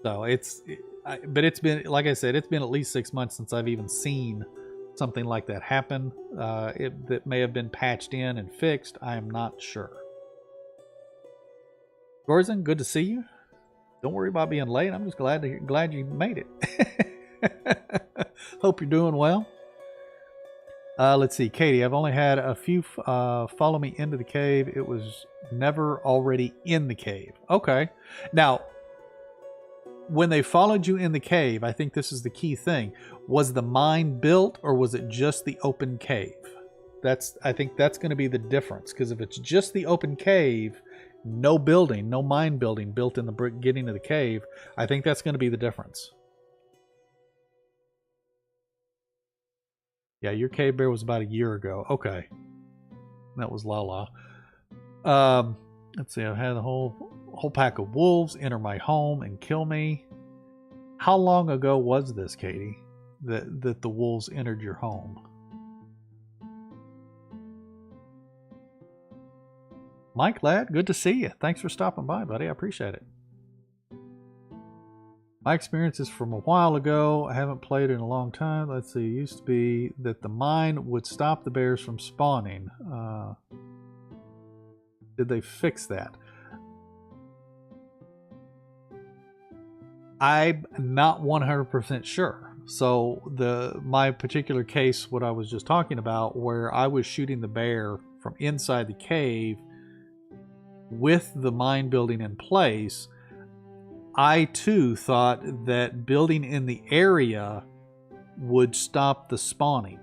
So but it's been, like I said, it's been at least 6 months since I've even seen something like that happen. That may have been patched in and fixed. I am not sure. Gorzen, good to see you. Don't worry about being late. I'm just glad you made it. Hope you're doing well. Let's see, Katie. I've only had a few follow me into the cave. It was never already in the cave. Okay. Now, when they followed you in the cave, I think this is the key thing. Was the mine built or was it just the open cave? I think that's going to be the difference. Because if it's just the open cave, no building, no mine building built in the beginning of the cave, I think that's going to be the difference. Yeah, your cave bear was about a year ago. Okay. That was Lala. Let's see, I've had a whole pack of wolves enter my home and kill me. How long ago was this, Katie, that the wolves entered your home? Mike, lad, good to see you. Thanks for stopping by, buddy. I appreciate it. My experience is from a while ago. I haven't played in a long time. Let's see, it used to be that the mine would stop the bears from spawning. Did they fix that? I'm not 100% sure. So my particular case, what I was just talking about, where I was shooting the bear from inside the cave with the mine building in place, I too thought that building in the area would stop the spawning.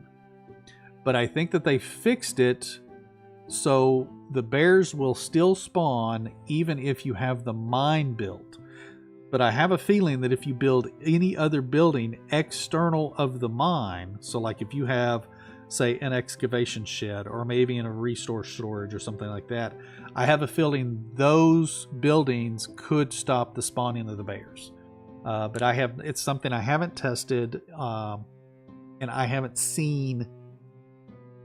But I think that they fixed it so the bears will still spawn even if you have the mine built. But I have a feeling that if you build any other building external of the mine, so like if you have, say, an excavation shed or maybe in a resource storage or something like that, I have a feeling those buildings could stop the spawning of the bears. But it's something I haven't tested, and I haven't seen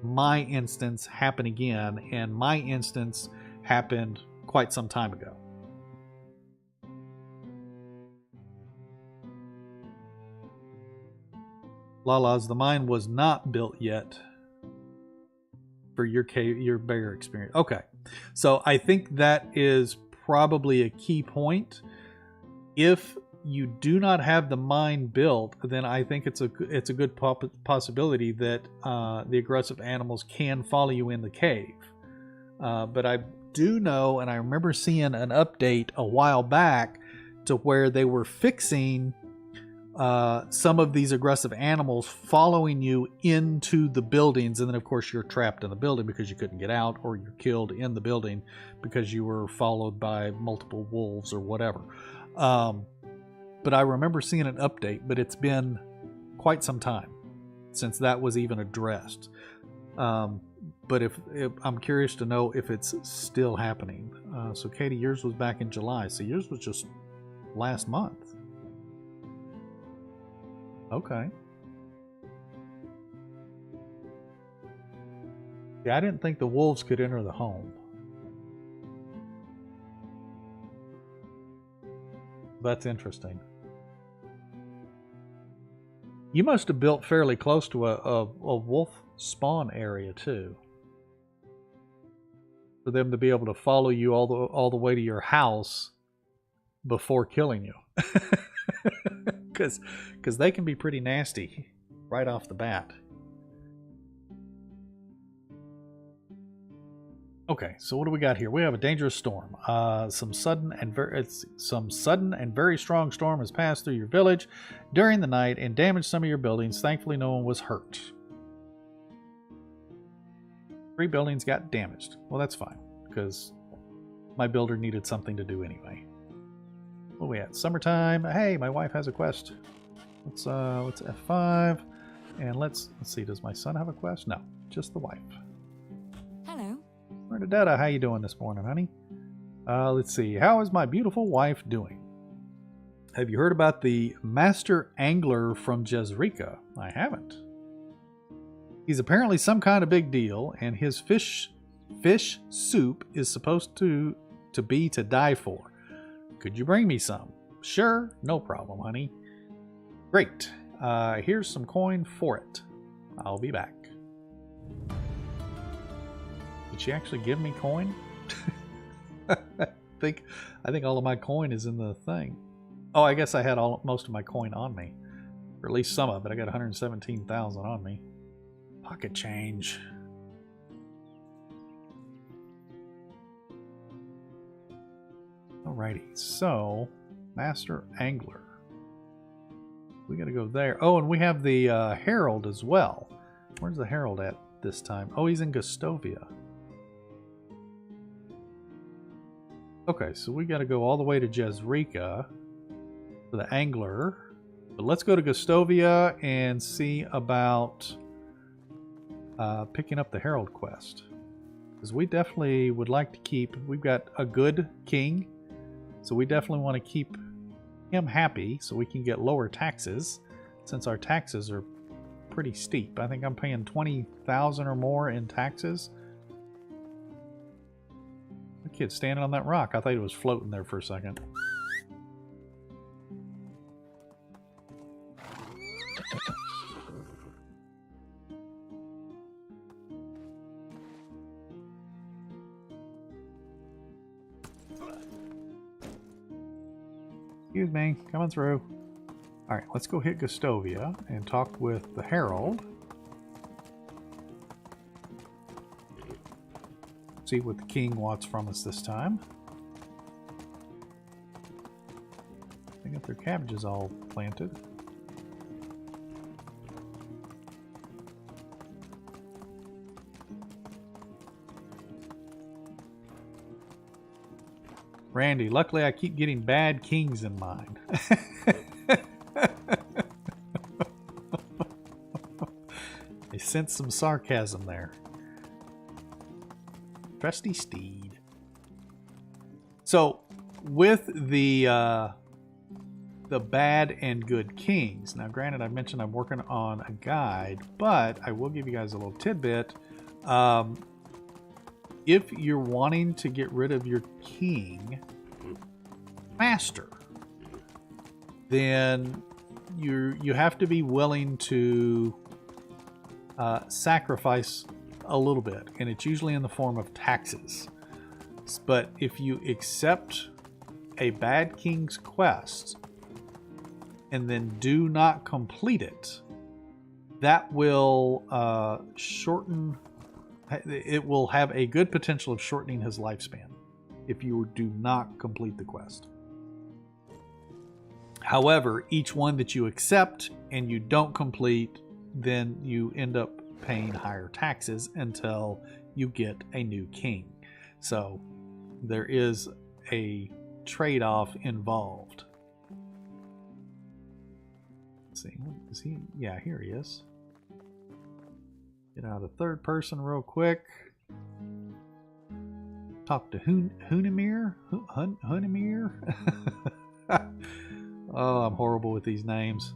my instance happen again, and my instance happened quite some time ago. Lala's, the mine was not built yet for your bear experience. Okay, so I think that is probably a key point. If you do not have the mine built, then I think it's a good possibility that the aggressive animals can follow you in the cave. But I do know, and I remember seeing an update a while back to where they were fixing some of these aggressive animals following you into the buildings, and then of course you're trapped in the building because you couldn't get out, or you're killed in the building because you were followed by multiple wolves or whatever. But I remember seeing an update, but it's been quite some time since that was even addressed. But if I'm curious to know if it's still happening. So Katie, yours was back in July, so yours was just last month. Okay. Yeah, I didn't think the wolves could enter the home. That's interesting. You must have built fairly close to a wolf spawn area too, for them to be able to follow you all the way to your house before killing you. Because they can be pretty nasty right off the bat. Okay, so what do we got here? We have a dangerous storm. Some sudden and very strong storm has passed through your village during the night and damaged some of your buildings. Thankfully, no one was hurt. 3 buildings got damaged. Well, that's fine, because my builder needed something to do anyway. What are we at? Summertime. Hey, my wife has a quest. Let's F5, and let's see. Does my son have a quest? No, just the wife. Hello. Bernadetta, how you doing this morning, honey? Let's see. How is my beautiful wife doing? Have you heard about the master angler from Jezreka? I haven't. He's apparently some kind of big deal, and his fish soup is supposed to be to die for. Could you bring me some? Sure, no problem, honey. Great. Here's some coin for it. I'll be back. Did she actually give me coin? I think all of my coin is in the thing. Oh, I guess I had most of my coin on me, or at least some of it. I got 117,000 on me. Pocket change. Alrighty, so master angler. We gotta go there. Oh, and we have the herald as well. Where's the herald at this time? Oh, he's in Gustovia. Okay, so we gotta go all the way to Jezreka for the angler. But let's go to Gustovia and see about picking up the herald quest. Because we definitely would like to keep... We've got a good king, so we definitely want to keep him happy so we can get lower taxes, since our taxes are pretty steep. I think I'm paying 20,000 or more in taxes. The kid's standing on that rock. I thought he was floating there for a second. Excuse me, coming through. Alright, let's go hit Gustovia and talk with the herald. See what the king wants from us this time. They got their cabbages all planted. Randy, luckily I keep getting bad kings in mine. I sense some sarcasm there. Trusty steed. So, with the bad and good kings. Now, granted, I mentioned I'm working on a guide, but I will give you guys a little tidbit. If you're wanting to get rid of your king master, then you have to be willing to sacrifice a little bit, and it's usually in the form of taxes. But if you accept a bad king's quest and then do not complete it, that will shorten. It will have a good potential of shortening his lifespan if you do not complete the quest. However, each one that you accept and you don't complete, then you end up paying higher taxes until you get a new king. So there is a trade-off involved. Let's see, is he? Yeah, here he is. Get out of third person real quick. Talk to Hunamir? Hunamir? Oh, I'm horrible with these names.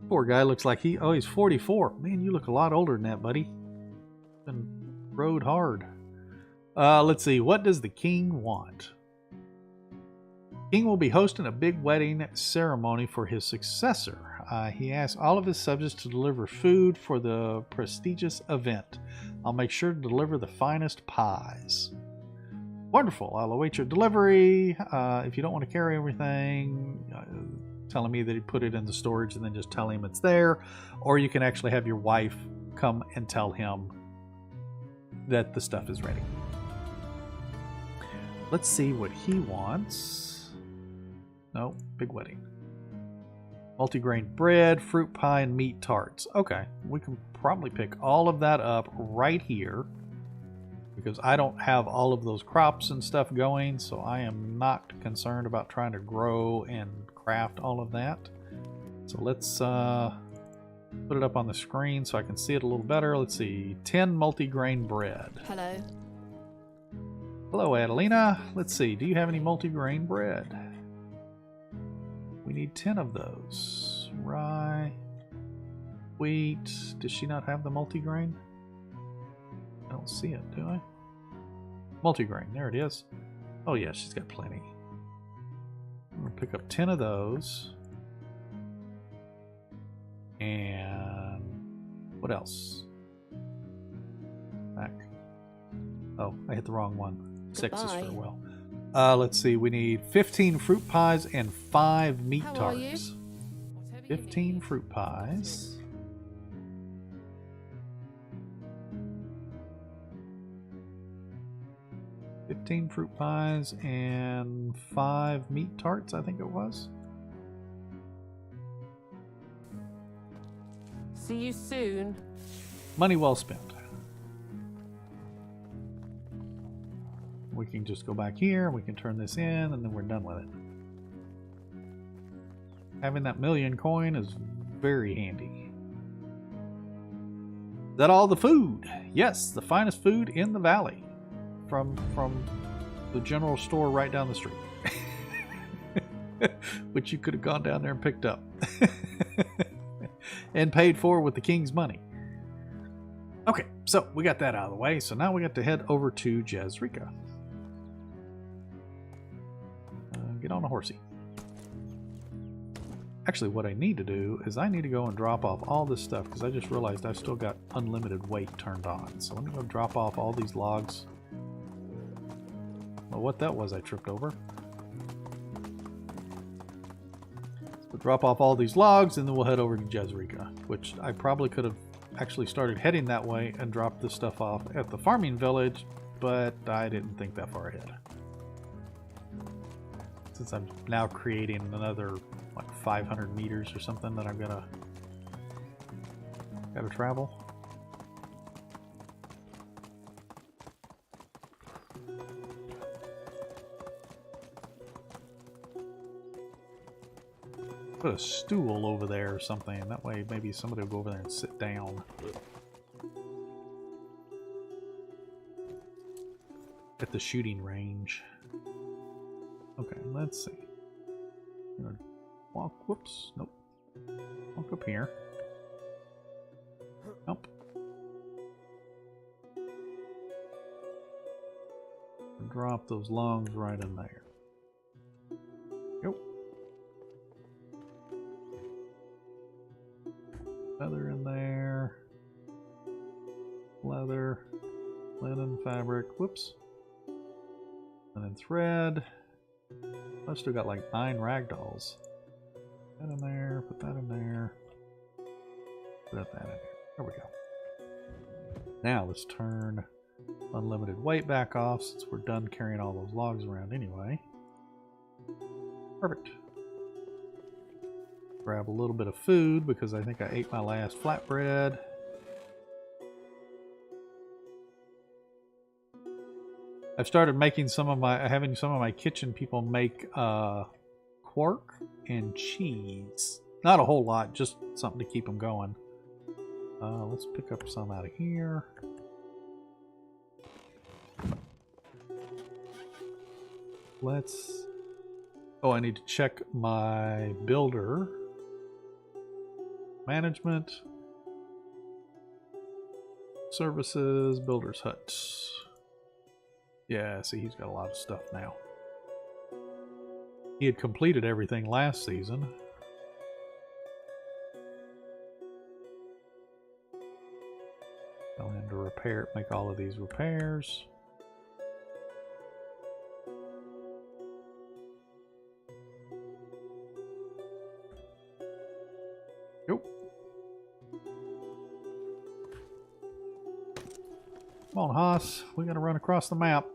Poor guy looks like he's 44. Man, you look a lot older than that, buddy. Been rode hard. Let's see. What does the king want? King will be hosting a big wedding ceremony for his successor. He asks all of his subjects to deliver food for the prestigious event. I'll make sure to deliver the finest pies. Wonderful. I'll await your delivery. If you don't want to carry everything, telling me that he put it in the storage and then just tell him it's there. Or you can actually have your wife come and tell him that the stuff is ready. Let's see what he wants. No, big wedding. Multigrain bread, fruit pie, and meat tarts. Okay, we can probably pick all of that up right here because I don't have all of those crops and stuff going, so I am not concerned about trying to grow and craft all of that. So let's put it up on the screen so I can see it a little better. Let's see, 10 multigrain bread. Hello. Hello, Adelina. Let's see, do you have any multigrain bread? We need 10 of those. Rye, wheat. Does she not have the multigrain? I don't see it, do I? Multigrain, there it is. Oh yeah, she's got plenty. I'm gonna pick up 10 of those. And what else? Back. Oh, I hit the wrong one. 6 is farewell. Let's see, we need 15 fruit pies and 5 meat tarts. 15 fruit pies. Fruit pies and 5 meat tarts, I think it was. See you soon. Money well spent. We can just go back here, we can turn this in, and then we're done with it. Having that 1,000,000 coin is very handy. Is that all the food? Yes, the finest food in the valley. From the general store right down the street. Which you could have gone down there and picked up. And paid for with the king's money. Okay, so we got that out of the way. So now we got to head over to Jezreka. Get on a horsey. Actually, what I need to do is I need to go and drop off all this stuff because I just realized I've still got unlimited weight turned on. So let me go drop off all these logs. Well, what that was I tripped over. So drop off all these logs and then we'll head over to Jezreka, which I probably could have actually started heading that way and dropped this stuff off at the farming village, but I didn't think that far ahead. Since I'm now creating another like 500 meters or something that I'm gotta travel. Put a stool over there or something, that way maybe somebody will go over there and sit down. At the shooting range. Okay, let's see. I'm gonna walk, whoops, nope. Walk up here. Nope. Drop those logs right in there. Yep. Leather in there. Leather. Linen, fabric, whoops. Linen thread. I've still got like 9 ragdolls. Put that in there, put that in there. Put that in there. There we go. Now let's turn unlimited weight back off since we're done carrying all those logs around anyway. Perfect. Grab a little bit of food because I think I ate my last flatbread. I've started making having some of my kitchen people make quark and cheese. Not a whole lot, just something to keep them going. Let's pick up some out of here. Oh, I need to check my builder. Management. Services, builder's hut. Yeah, see, he's got a lot of stuff now. He had completed everything last season. Tell him to make all of these repairs. Nope. Come on, Haas. We got to run across the map.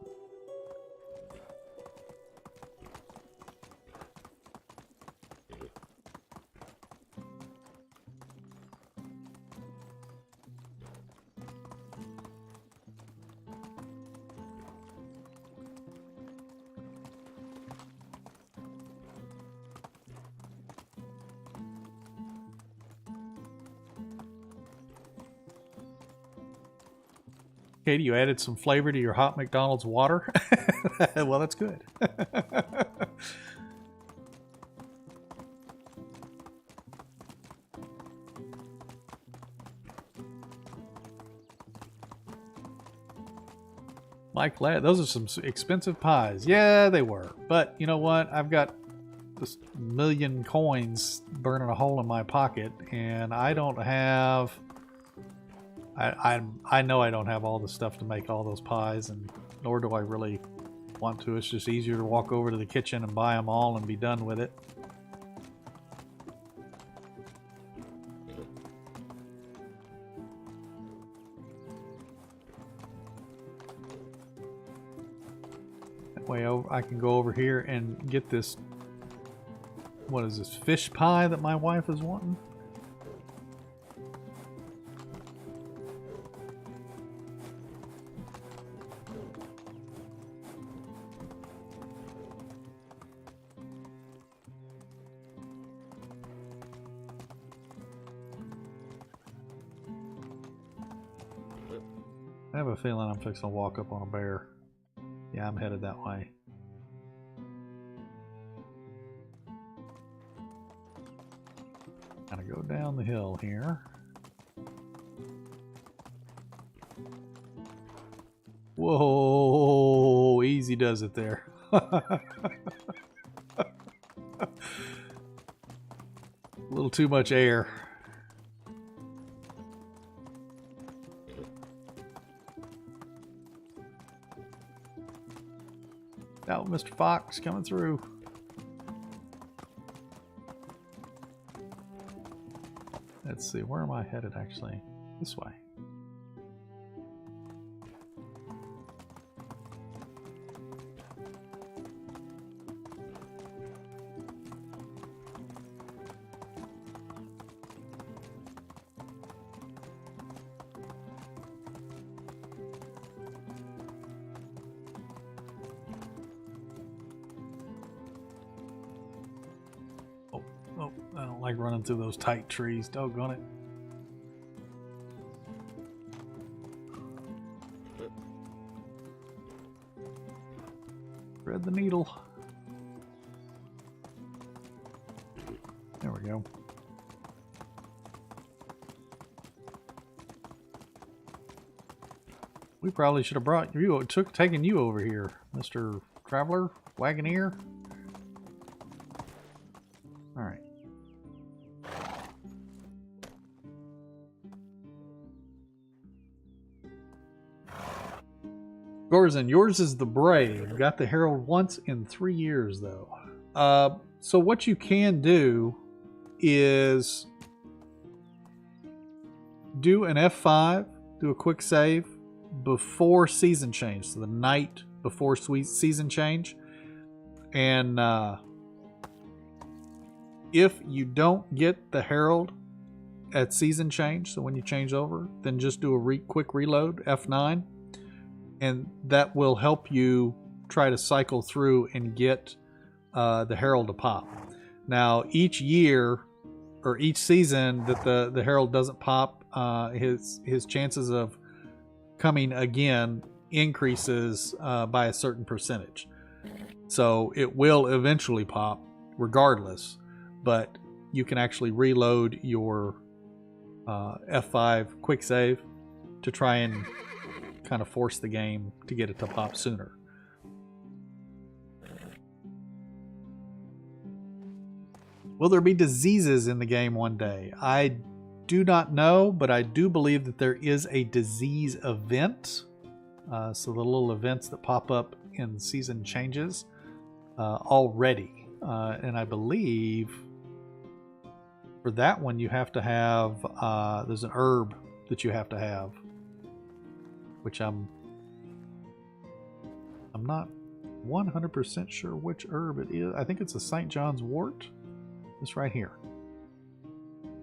Katie, you added some flavor to your hot McDonald's water. Well, that's good. Mike Ladd, those are some expensive pies. Yeah, they were. But you know what? I've got this million coins burning a hole in my pocket, and I don't have... I know I don't have all the stuff to make all those pies, and nor do I really want to. It's just easier to walk over to the kitchen and buy them all and be done with it. That way I can go over here and get this, what is this, fish pie that my wife is wanting? I have a feeling I'm fixing to walk up on a bear. Yeah, I'm headed that way. Gotta go down the hill here. Whoa, easy does it there. A little too much air. Out, Mr. Fox, coming through. Let's see, where am I headed actually? This way. Oh, I don't like running through those tight trees. Doggone it. Thread the needle. There we go. We probably should have brought you, taken you over here, Mr. Traveler, Wagoneer. All right. Gorzen, yours is the Brave. Got the Herald once in 3 years, though. So what you can do is do an F5, do a quick save before season change, so the night before season change. And if you don't get the Herald at season change, so when you change over, then just do a quick reload, F9. And that will help you try to cycle through and get the Herald to pop. Now, each year or each season that the Herald doesn't pop, his chances of coming again increases by a certain percentage. So it will eventually pop regardless, but you can actually reload your F5 quick save to try and kind of force the game to get it to pop sooner. Will there be diseases in the game one day? I do not know, but I do believe that there is a disease event. So the little events that pop up in season changes already. And I believe for that one you have to have, there's an herb that you have to have. which I'm not 100% sure which herb it is. I think it's a St. John's wort. This right here.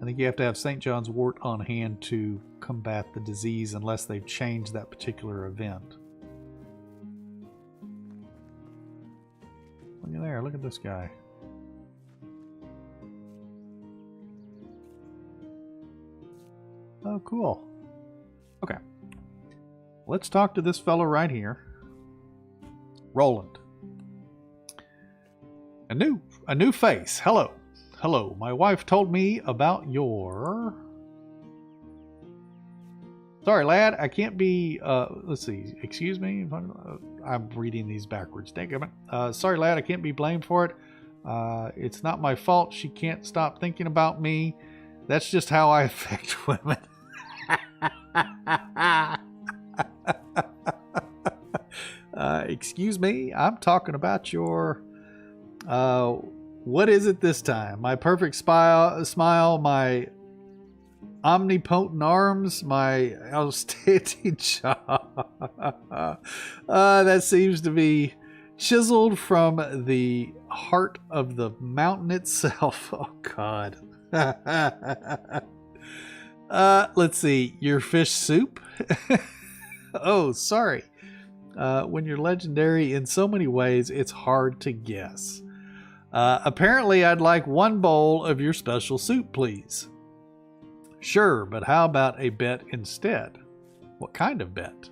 I think you have to have St. John's wort on hand to combat the disease unless they've changed that particular event. Look at there, look at this guy. Oh, cool. Okay. Let's talk to this fellow right here. Roland. A new face. Hello. Hello. My wife told me about your... Sorry, lad. I can't be... let's see. Excuse me. I'm reading these backwards. Dang it. Sorry, lad. I can't be blamed for it. It's not my fault. She can't stop thinking about me. That's just how I affect women. Excuse me. I'm talking about your... what is it this time? My perfect smile, my omnipotent arms, my outstanding jaw. That seems to be chiseled from the heart of the mountain itself. Oh, God. Let's see. Your fish soup? Oh, sorry. When you're legendary in so many ways, it's hard to guess. Apparently, I'd like one bowl of your special soup, please. Sure, but how about a bet instead? What kind of bet?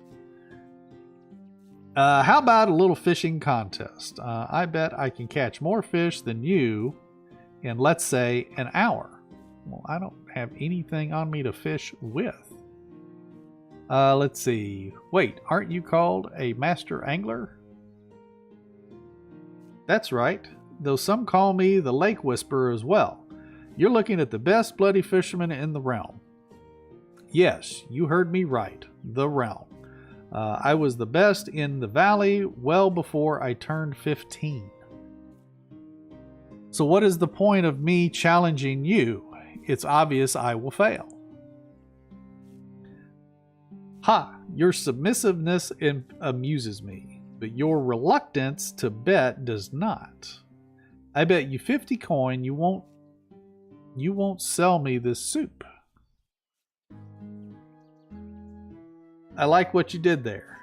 How about a little fishing contest? I bet I can catch more fish than you in, let's say, an hour. Well, I don't have anything on me to fish with. Let's see. Wait, aren't you called a master angler? That's right. Though some call me the lake whisperer as well. You're looking at the best bloody fisherman in the realm. Yes, you heard me right. The realm. I was the best in the valley well before I turned 15. So what is the point of me challenging you? It's obvious I will fail. Ha! Your submissiveness amuses me, but your reluctance to bet does not. I bet you 50 coin you won't sell me this soup. I like what you did there.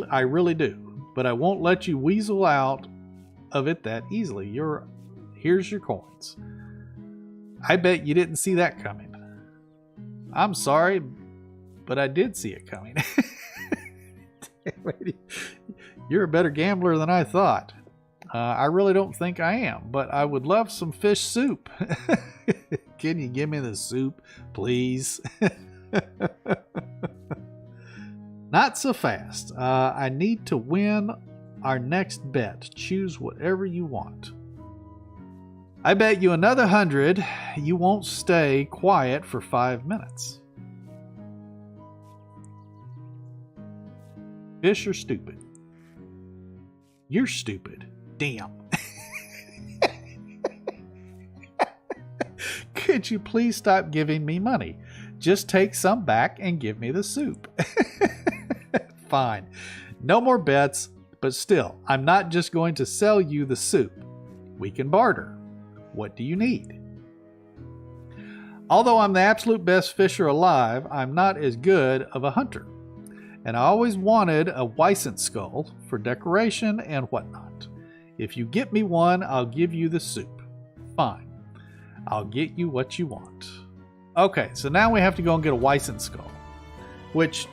I really do. But I won't let you weasel out of it that easily. Here's your coins. I bet you didn't see that coming. I'm sorry, but I did see it coming. You're a better gambler than I thought. I really don't think I am, but I would love some fish soup. Can you give me the soup, please? Not so fast. I need to win our next bet. Choose whatever you want. I bet you another 100 you won't stay quiet for 5 minutes. Fish are stupid. You're stupid. Damn. Could you please stop giving me money? Just take some back and give me the soup. Fine. No more bets, but still, I'm not just going to sell you the soup. We can barter. What do you need? Although I'm the absolute best fisher alive, I'm not as good of a hunter. And I always wanted a wisent skull for decoration and whatnot. If you get me one, I'll give you the soup. Fine. I'll get you what you want. Okay, so now we have to go and get a wisent skull. Which,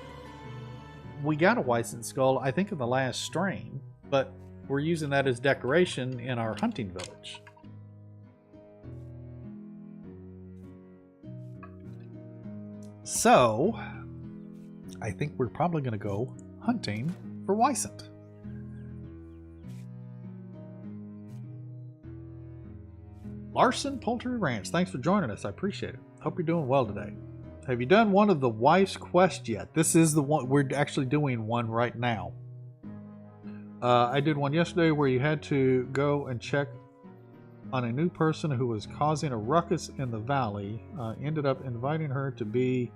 we got a wisent skull, I think, in the last strain. But we're using that as decoration in our hunting village. So, I think we're probably going to go hunting for wisent. Larson Poultry Ranch, thanks for joining us. I appreciate it. Hope you're doing well today. Have you done one of the wife's quest yet? This is the one. We're actually doing one right now. I did one yesterday where you had to go and check on a new person who was causing a ruckus in the valley. Ended up inviting her to be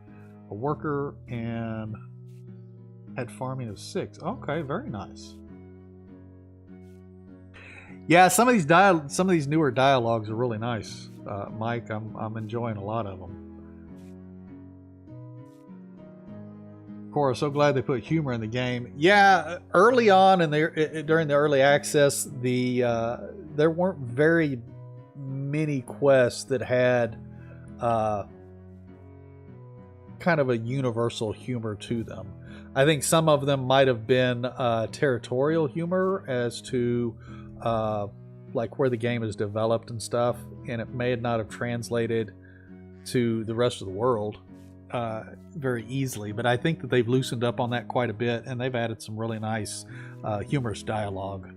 a worker and Had farming of 6. Okay, very nice. Yeah, some of these newer dialogues are really nice, Mike. I'm enjoying a lot of them. Cora, so glad they put humor in the game. Yeah, early on during the early access, there weren't very many quests that had kind of a universal humor to them. I think some of them might have been territorial humor as to like where the game is developed and stuff, and it may not have translated to the rest of the world very easily, but I think that they've loosened up on that quite a bit, and they've added some really nice humorous dialogue.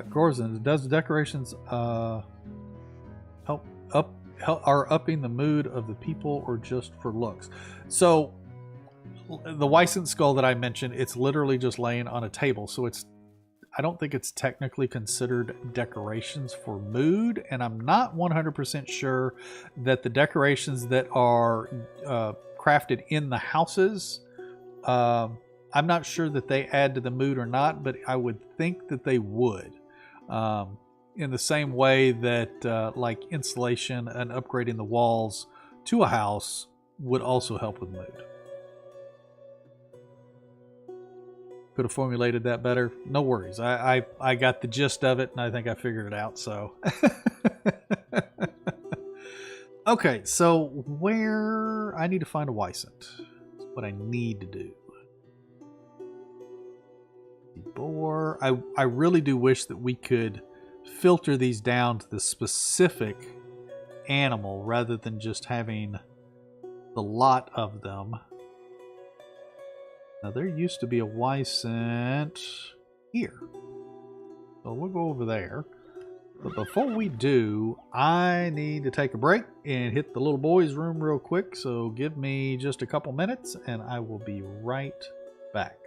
Gorzen, does the decorations are upping the mood of the people or just for looks? So the wisent skull that I mentioned, it's literally just laying on a table, so I don't think it's technically considered decorations for mood, and I'm not 100% sure that the decorations that are crafted in the houses, I'm not sure that they add to the mood or not, but I would think that they would. In the same way that like insulation and upgrading the walls to a house would also help with mood. Could have formulated that better. No worries. I got the gist of it, and I think I figured it out. So, okay. So where I need to find a wisent. That's what I need to do. Boar. I really do wish that we could filter these down to the specific animal rather than just having the lot of them. Now, there used to be a wisent here. So we'll go over there. But before we do, I need to take a break and hit the little boy's room real quick. So give me just a couple minutes and I will be right back.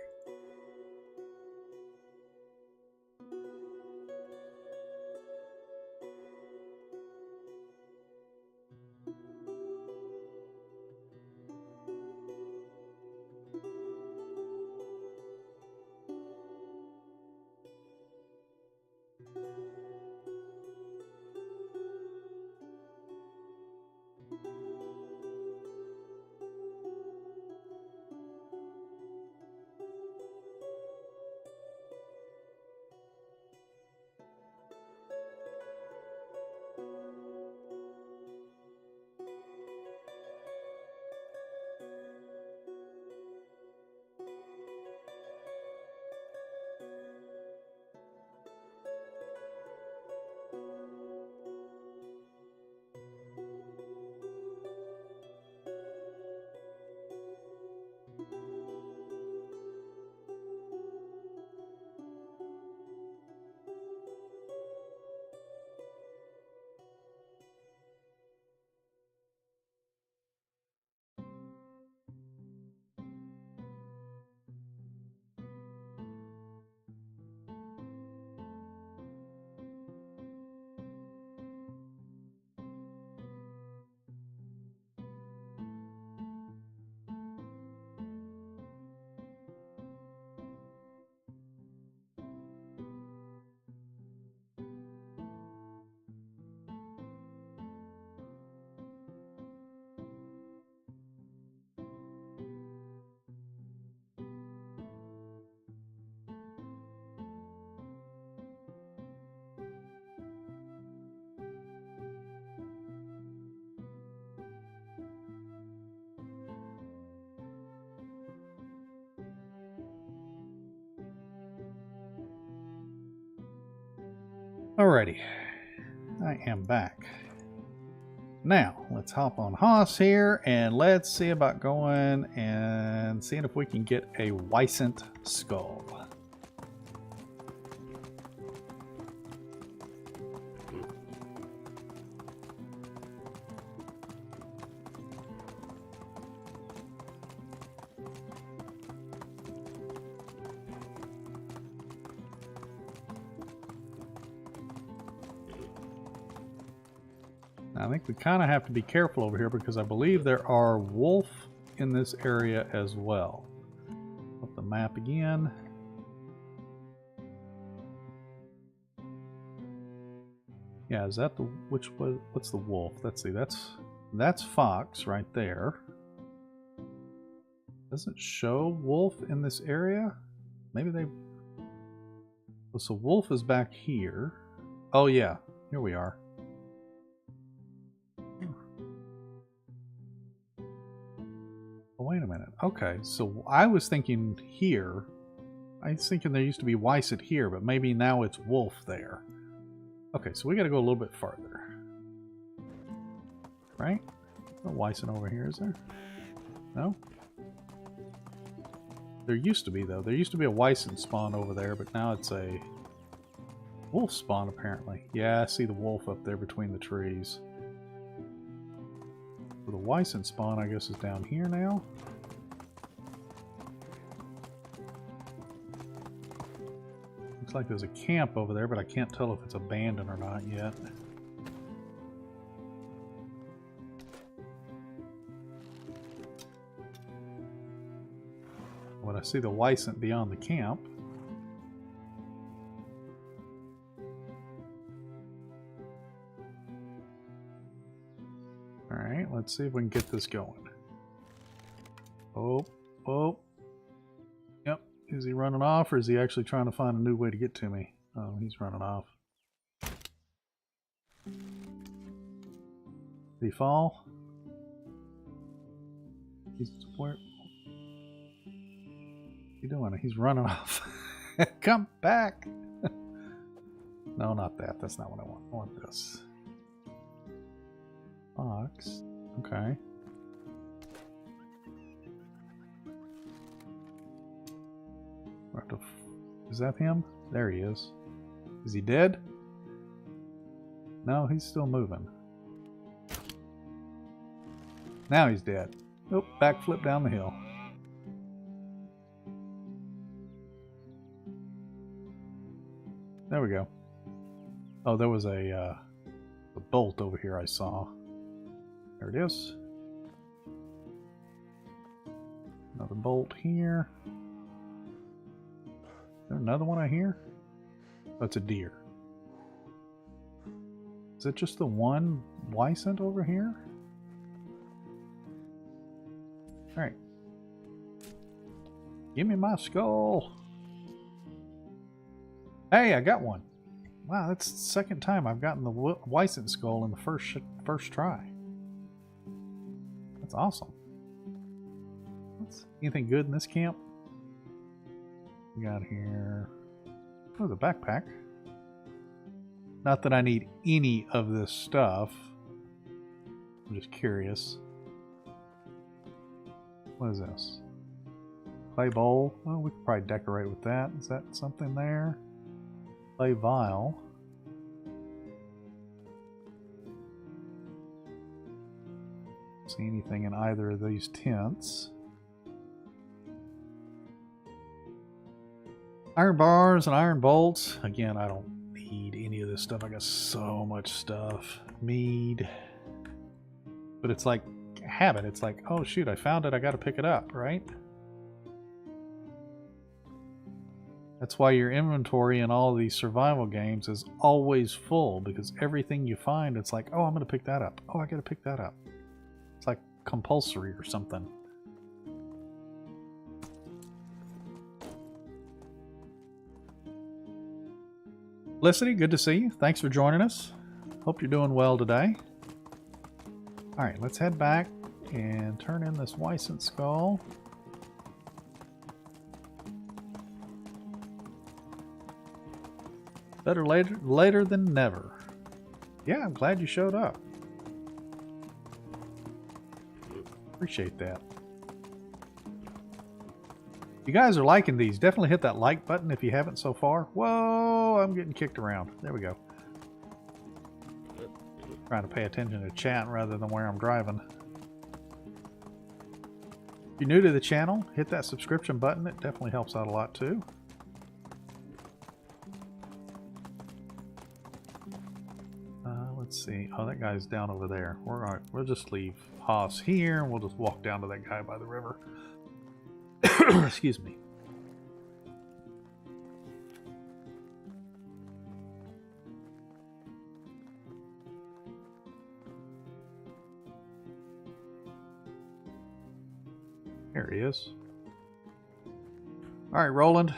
Alrighty, I am back. Now, let's hop on Haas here, and let's see about going and seeing if we can get a wisent skull. Now, I think we kind of have to be careful over here because I believe there are wolf in this area as well. Up the map again. Yeah, is that the what's the wolf? Let's see. That's fox right there. Doesn't show wolf in this area. Maybe they. Well, so wolf is back here. Oh yeah, here we are. Oh, wait a minute. Okay, so I was thinking here. I was thinking there used to be wisent here, but maybe now it's wolf there. Okay, so we got to go a little bit farther. Right? No wisent over here, is there? No? There used to be, though. There used to be a wisent spawn over there, but now it's a wolf spawn, apparently. Yeah, I see the wolf up there between the trees. So the wisent spawn, I guess, is down here now. Looks like there's a camp over there, but I can't tell if it's abandoned or not yet. When I see the wisent beyond the camp. Alright, let's see if we can get this going. Oh, oh. Yep. Is he running off or is he actually trying to find a new way to get to me? Oh, he's running off. Did he fall? He's where? What's he doing? He's running off. Come back! No, not that. That's not what I want. I want this. Fox. Okay. Is that him? There he is. Is he dead? No, he's still moving. Now he's dead. Oh, backflip down the hill. There we go. Oh, there was a bolt over here I saw. There it is. Another bolt here. Is there another one I hear? Oh, it's a deer. Is it just the one wisent over here? Alright. Give me my skull. Hey, I got one. Wow, that's the second time I've gotten the wisent skull in the first try. That's awesome. Anything good in this camp? We got here. Oh, the backpack. Not that I need any of this stuff. I'm just curious. What is this? Clay bowl. Well, we could probably decorate with that. Is that something there? Clay vial. See anything in either of these tents? Iron bars and iron bolts. Again, I don't need any of this stuff. I got so much stuff. Mead. But it's like habit. It's like, oh shoot, I found it. I got to pick it up, right? That's why your inventory in all of these survival games is always full, because everything you find, it's like, oh, I'm going to pick that up. Oh, I got to pick that up. It's like compulsory or something. Felicity, good to see you. Thanks for joining us. Hope you're doing well today. Alright, let's head back and turn in this wisent skull. Better later than never. Yeah, I'm glad you showed up. Appreciate that. If you guys are liking these, definitely hit that like button if you haven't so far. Whoa, I'm getting kicked around. There we go. Trying to pay attention to chat rather than where I'm driving. If you're new to the channel, hit that subscription button. It definitely helps out a lot too. Let's see. Oh, that guy's down over there. We'll just leave Haas here, and we'll just walk down to that guy by the river. Excuse me. There he is. All right, Roland.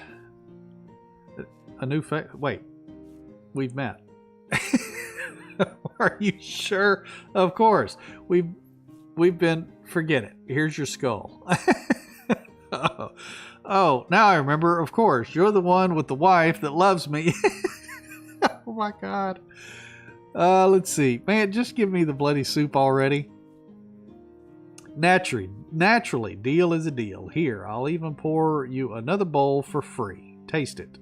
A new wait. We've met. Are you sure? Of course. We've been. Forget it. Here's your skull. Oh, now I remember. Of course, you're the one with the wife that loves me. Oh my God. Let's see, man. Just give me the bloody soup already. Naturally, deal is a deal. Here, I'll even pour you another bowl for free. Taste it.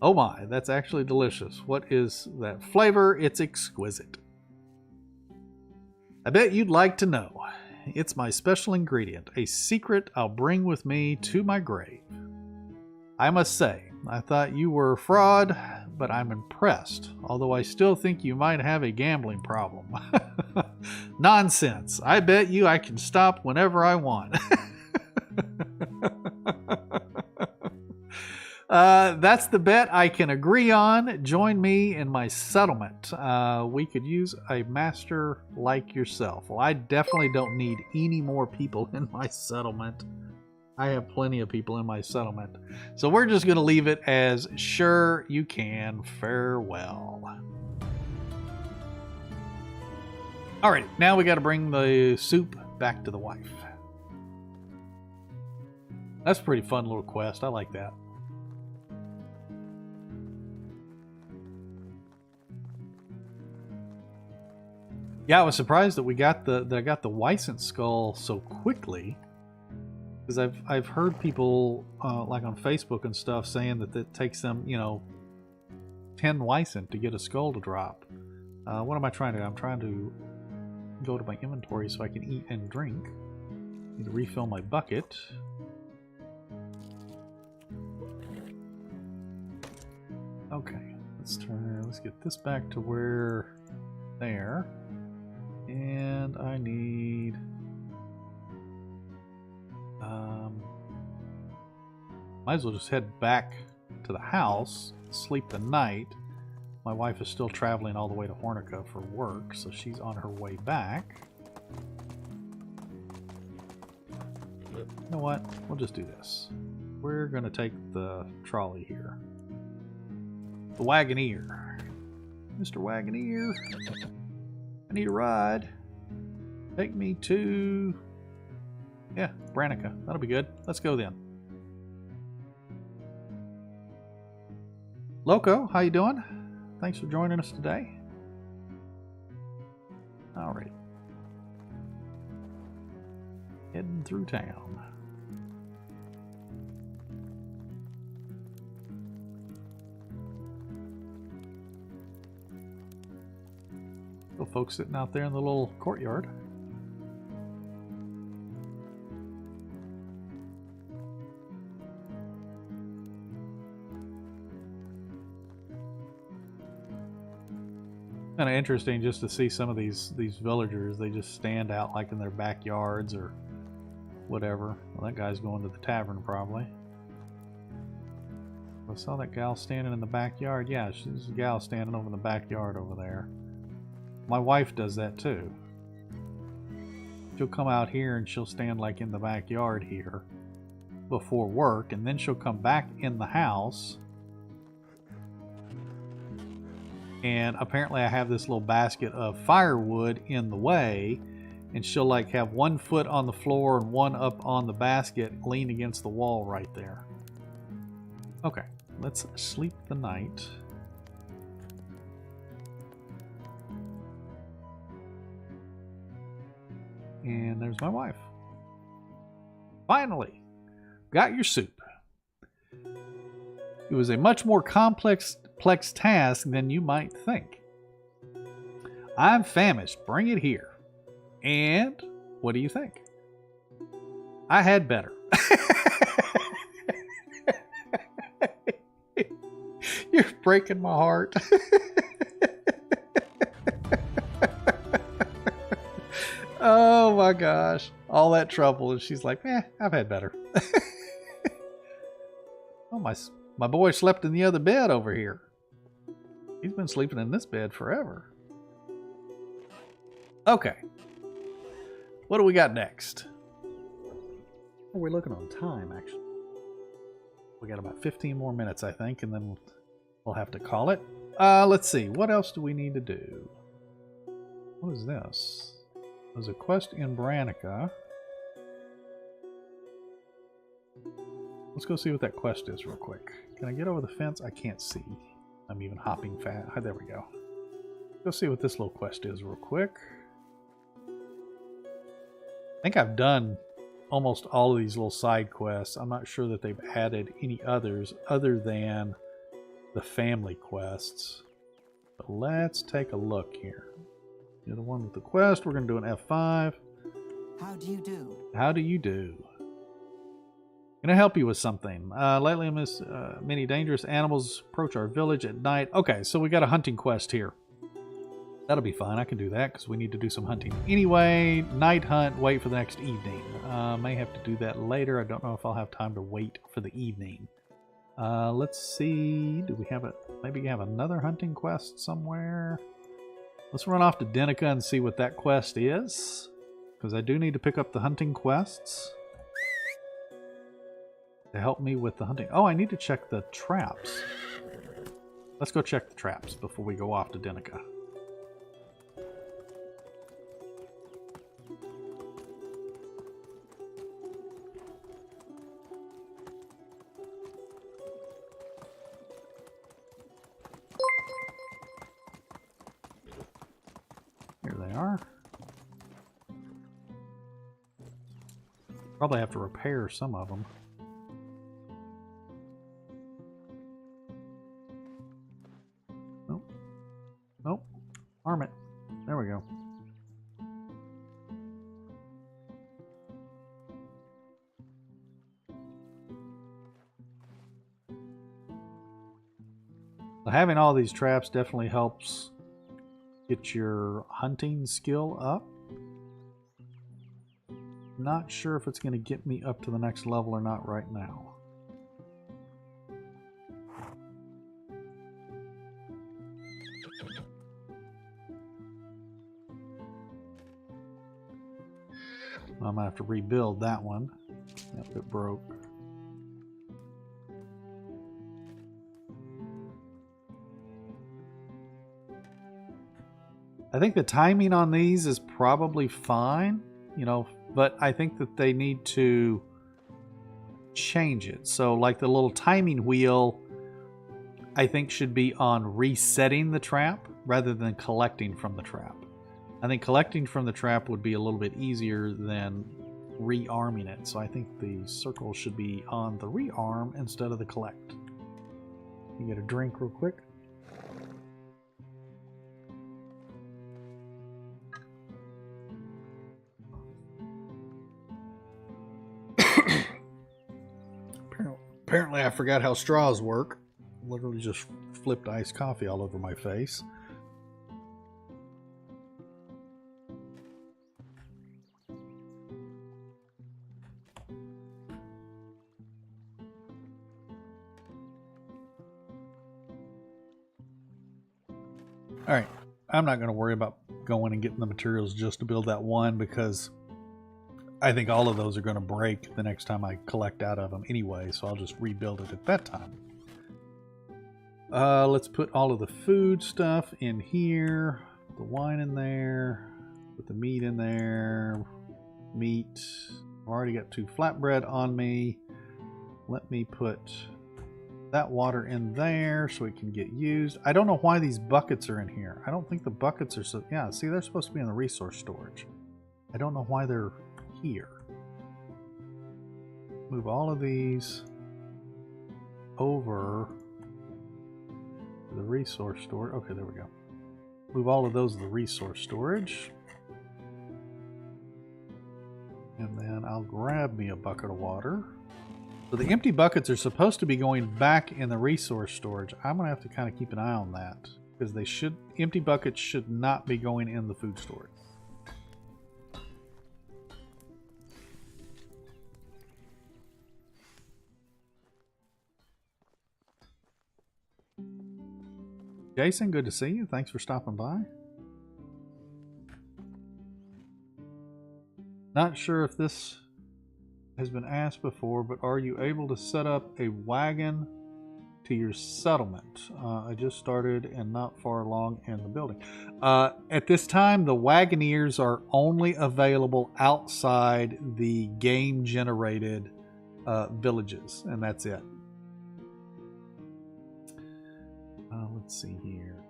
Oh my, that's actually delicious. What is that flavor? It's exquisite. I bet you'd like to know. It's my special ingredient, a secret I'll bring with me to my grave. I must say, I thought you were a fraud, but I'm impressed, although I still think you might have a gambling problem. Nonsense. I bet you I can stop whenever I want. That's the bet I can agree on. Join me in my settlement. We could use a master like yourself. Well, I definitely don't need any more people in my settlement. I have plenty of people in my settlement. So we're just going to leave it as sure you can. Farewell. All right, now we got to bring the soup back to the wife. That's a pretty fun little quest. I like that. Yeah, I was surprised that I got the wisent skull so quickly, because I've heard people like on Facebook and stuff saying that it takes them 10 wisent to get a skull to drop. What am I trying to do? I'm trying to go to my inventory so I can eat and drink. Need to refill my bucket. Okay, let's get this back to where there. And I need might as well just head back to the house, sleep the night. My wife is still traveling all the way to Hornica for work, so she's on her way back. You know what? We'll just do this. We're going to take the trolley here. The Wagoneer. Mr. Wagoneer. I need a ride. Take me to... yeah, Branica. That'll be good. Let's go then. Loco, how you doing? Thanks for joining us today. All right. Heading through town. Little folks sitting out there in the little courtyard. Kind of interesting just to see some of these villagers. They just stand out like in their backyards or whatever. Well, that guy's going to the tavern probably. I saw that gal standing in the backyard. Yeah, she's a gal standing over in the backyard over there. My wife does that too. She'll come out here and she'll stand like in the backyard here before work, and then she'll come back in the house. And apparently I have this little basket of firewood in the way, and she'll like have one foot on the floor and one up on the basket, lean against the wall right there. Okay, let's sleep the night. And there's my wife. Finally, got your soup. It was a much more complex task than you might think. I'm famished. Bring it here. And what do you think? I had better. You're breaking my heart. Oh my gosh. All that trouble. And she's like, I've had better. Oh, my boy slept in the other bed over here. He's been sleeping in this bed forever. Okay. What do we got next? What are we looking on time, actually? We got about 15 more minutes, I think, and then we'll have to call it. Let's see. What else do we need to do? What is this? There's a quest in Branica. Let's go see what that quest is real quick. Can I get over the fence? I can't see. I'm even hopping fast. There we go. Go see what this little quest is real quick. I think I've done almost all of these little side quests. I'm not sure that they've added any others other than the family quests. But let's take a look here. You're the one with the quest. We're going to do an F5. How do you do? How do you do? Can I help you with something? Lately, many dangerous animals approach our village at night. Okay, so we got a hunting quest here. That'll be fine. I can do that because we need to do some hunting anyway. Night hunt, wait for the next evening. May have to do that later. I don't know if I'll have time to wait for the evening. Let's see. Do we have it? Maybe we have another hunting quest somewhere. Let's run off to Denica and see what that quest is. Because I do need to pick up the hunting quests to help me with the hunting. Oh, I need to check the traps. Let's go check the traps before we go off to Denica. Here they are. Probably have to repair some of them. Nope. Nope. Arm it. There we go. So having all these traps definitely helps get your hunting skill up. Not sure if it's going to get me up to the next level or not right now. I'm going to have to rebuild that one. Yep, it broke. I think the timing on these is probably fine, you know, but I think that they need to change it. So like the little timing wheel, I think should be on resetting the trap rather than collecting from the trap. I think collecting from the trap would be a little bit easier than rearming it. So I think the circle should be on the rearm instead of the collect. You get a drink real quick. Apparently I forgot how straws work. Literally just flipped iced coffee all over my face. Alright, I'm not going to worry about going and getting the materials just to build that one because I think all of those are going to break the next time I collect out of them anyway, so I'll just rebuild it at that time. Let's put all of the food stuff in here, put the wine in there, put the meat in there, meat. I've already got 2 flatbread on me. Let me put that water in there so it can get used. I don't know why these buckets are in here. I don't think the buckets are so... Yeah, see, they're supposed to be in the resource storage. I don't know why they're here. Move all of these over to the resource storage. Okay, there we go. Move all of those to the resource storage. And then I'll grab me a bucket of water. So the empty buckets are supposed to be going back in the resource storage. I'm going to have to kind of keep an eye on that because they should, empty buckets should not be going in the food storage. Jason, good to see you. Thanks for stopping by. Not sure if this has been asked before, but are you able to set up a wagon to your settlement? I just started and not far along in the building. At this time, the Wagoneers are only available outside the game-generated villages, and that's it. Let's see here.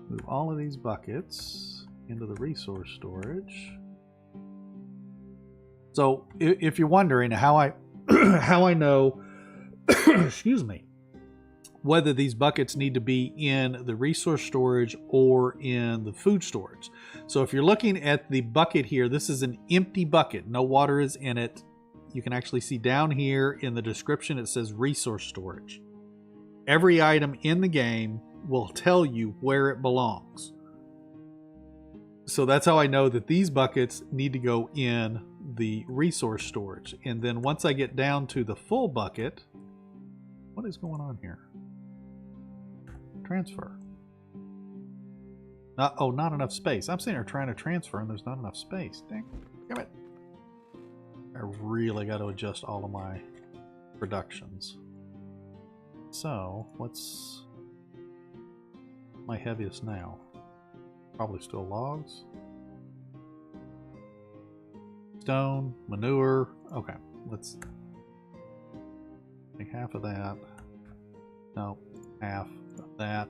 Move all of these buckets into the resource storage. So, if you're wondering how I how I know, excuse me, whether these buckets need to be in the resource storage or in the food storage. So if you're looking at the bucket here, this is an empty bucket. No water is in it. You can actually see down here in the description, it says resource storage. Every item in the game will tell you where it belongs. So that's how I know that these buckets need to go in the resource storage. And then once I get down to the full bucket, what is going on here? Transfer. Not enough space. I'm sitting here trying to transfer and there's not enough space. Dang it. I really got to adjust all of my productions. So, what's my heaviest now? Probably still logs. Stone, manure. Okay, let's take half of that. No, half of that.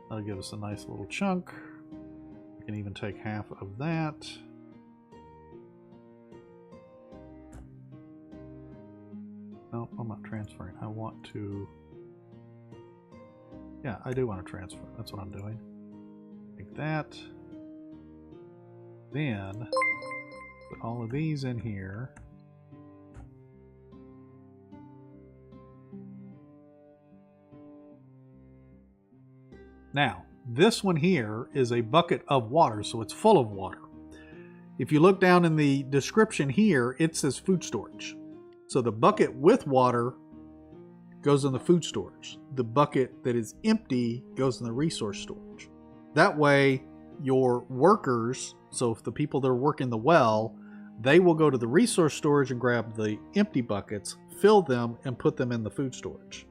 That'll give us a nice little chunk. We can even take half of that. No, I'm not transferring. I want to... Yeah, I do want to transfer. That's what I'm doing. Take that. Then, put all of these in here. Now, this one here is a bucket of water, so it's full of water. If you look down in the description here, it says food storage. So the bucket with water goes in the food storage. The bucket that is empty goes in the resource storage. That way, your workers, so if the people that are working the well, they will go to the resource storage and grab the empty buckets, fill them, and put them in the food storage.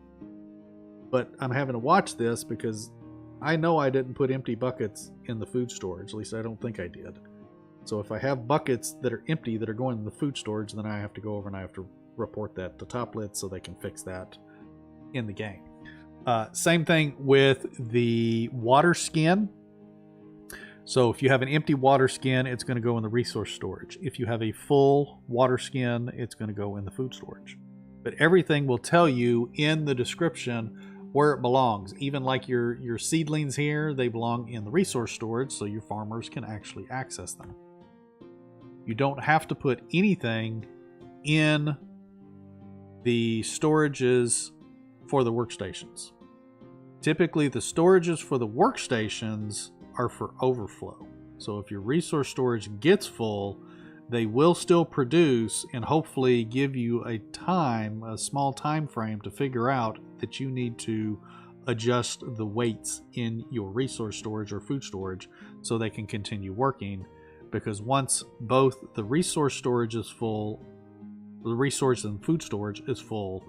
But I'm having to watch this because I know I didn't put empty buckets in the food storage. At least I don't think I did. So if I have buckets that are empty that are going in the food storage, then I have to go over and I have to report that to Toplit so they can fix that in the game. Same thing with the water skin. So if you have an empty water skin, it's going to go in the resource storage. If you have a full water skin, it's going to go in the food storage. But everything will tell you in the description where it belongs. Even like your seedlings here, they belong in the resource storage so your farmers can actually access them. You don't have to put anything in the storages for the workstations. Typically the storages for the workstations are for overflow. So if your resource storage gets full, they will still produce and hopefully give you a small time frame to figure out that you need to adjust the weights in your resource storage or food storage so they can continue working. Because once both the resource storage is full, the resource and food storage is full,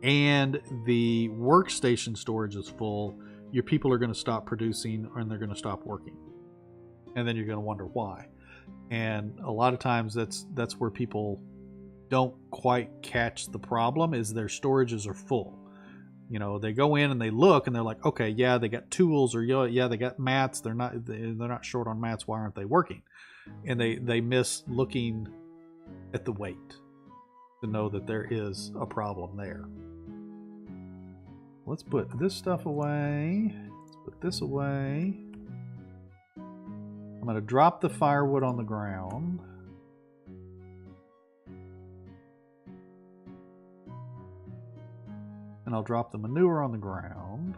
and the workstation storage is full, your people are going to stop producing and they're going to stop working. And then you're going to wonder why. And a lot of times that's where people don't quite catch the problem, is their storages are full. You know, they go in and they look and they're like, okay, yeah, they got tools, or yeah, they got mats. They're not short on mats. Why aren't they working? And they miss looking at the weight to know that there is a problem there. Let's put this stuff away. Let's put this away. I'm going to drop the firewood on the ground. And I'll drop the manure on the ground.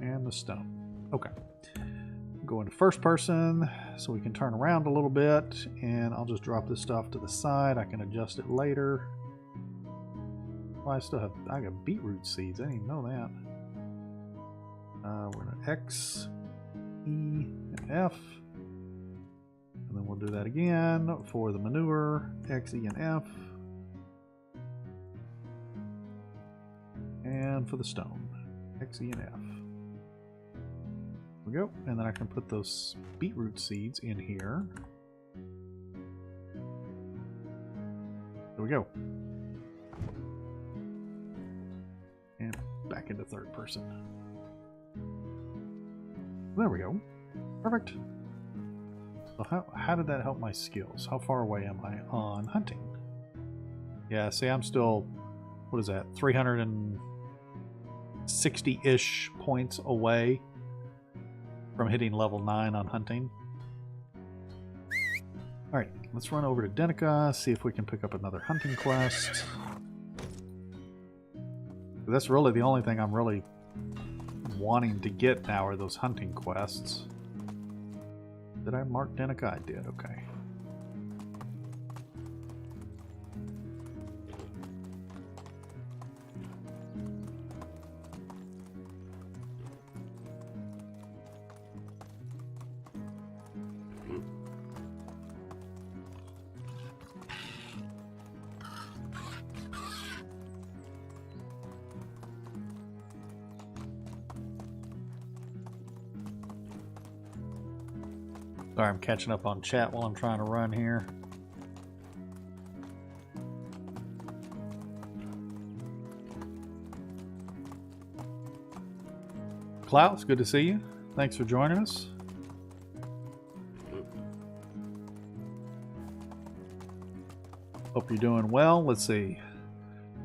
And the stone. Okay. go into first person so we can turn around a little bit, and I'll just drop this stuff to the side. I can adjust it later. Well, I got beetroot seeds. I didn't even know that. We're going to X, E, and F. And then we'll do that again for the manure, X, E, and F. And for the stone, X, E, and F. There we go. And then I can put those beetroot seeds in here. There we go. And back into third person. There we go. Perfect. So how did that help my skills? How far away am I on hunting? Yeah, see, I'm still, what is that, 360-ish points away from hitting level 9 on hunting. Alright, let's run over to Denica, see if we can pick up another hunting quest. That's really the only thing I'm really wanting to get now are those hunting quests. Did I mark Denica? I did, okay. Sorry, I'm catching up on chat while I'm trying to run here. Klaus, good to see you. Thanks for joining us. Hope you're doing well. Let's see.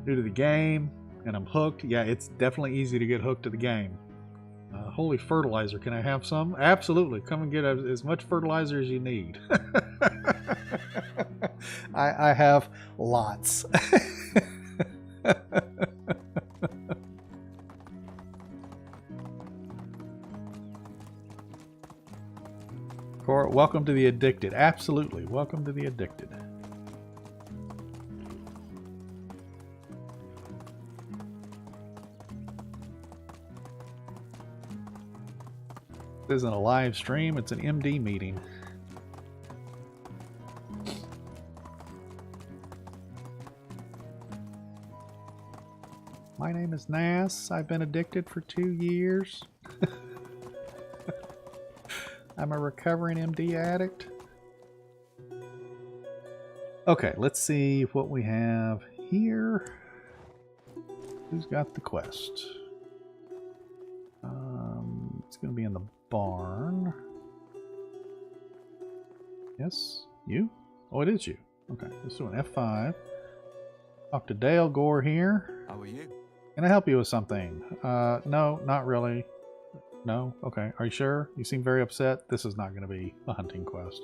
New to the game, and I'm hooked. Yeah, it's definitely easy to get hooked to the game. Holy fertilizer, can I have some? Absolutely. Come and get as much fertilizer as you need. I have lots. Cora, welcome to the Addicted. Absolutely. Welcome to the Addicted. This isn't a live stream, it's an MD meeting. My name is Nas. I've been addicted for 2 years. I'm a recovering MD addict. Okay, let's see what we have here. Who's got the quest? It's going to be in the barn. Yes? You? Oh, it is you. Okay, let's do an F5. Talk to Dale Gore here. How are you? Can I help you with something? No, not really. No? Okay. Are you sure? You seem very upset. This is not going to be a hunting quest.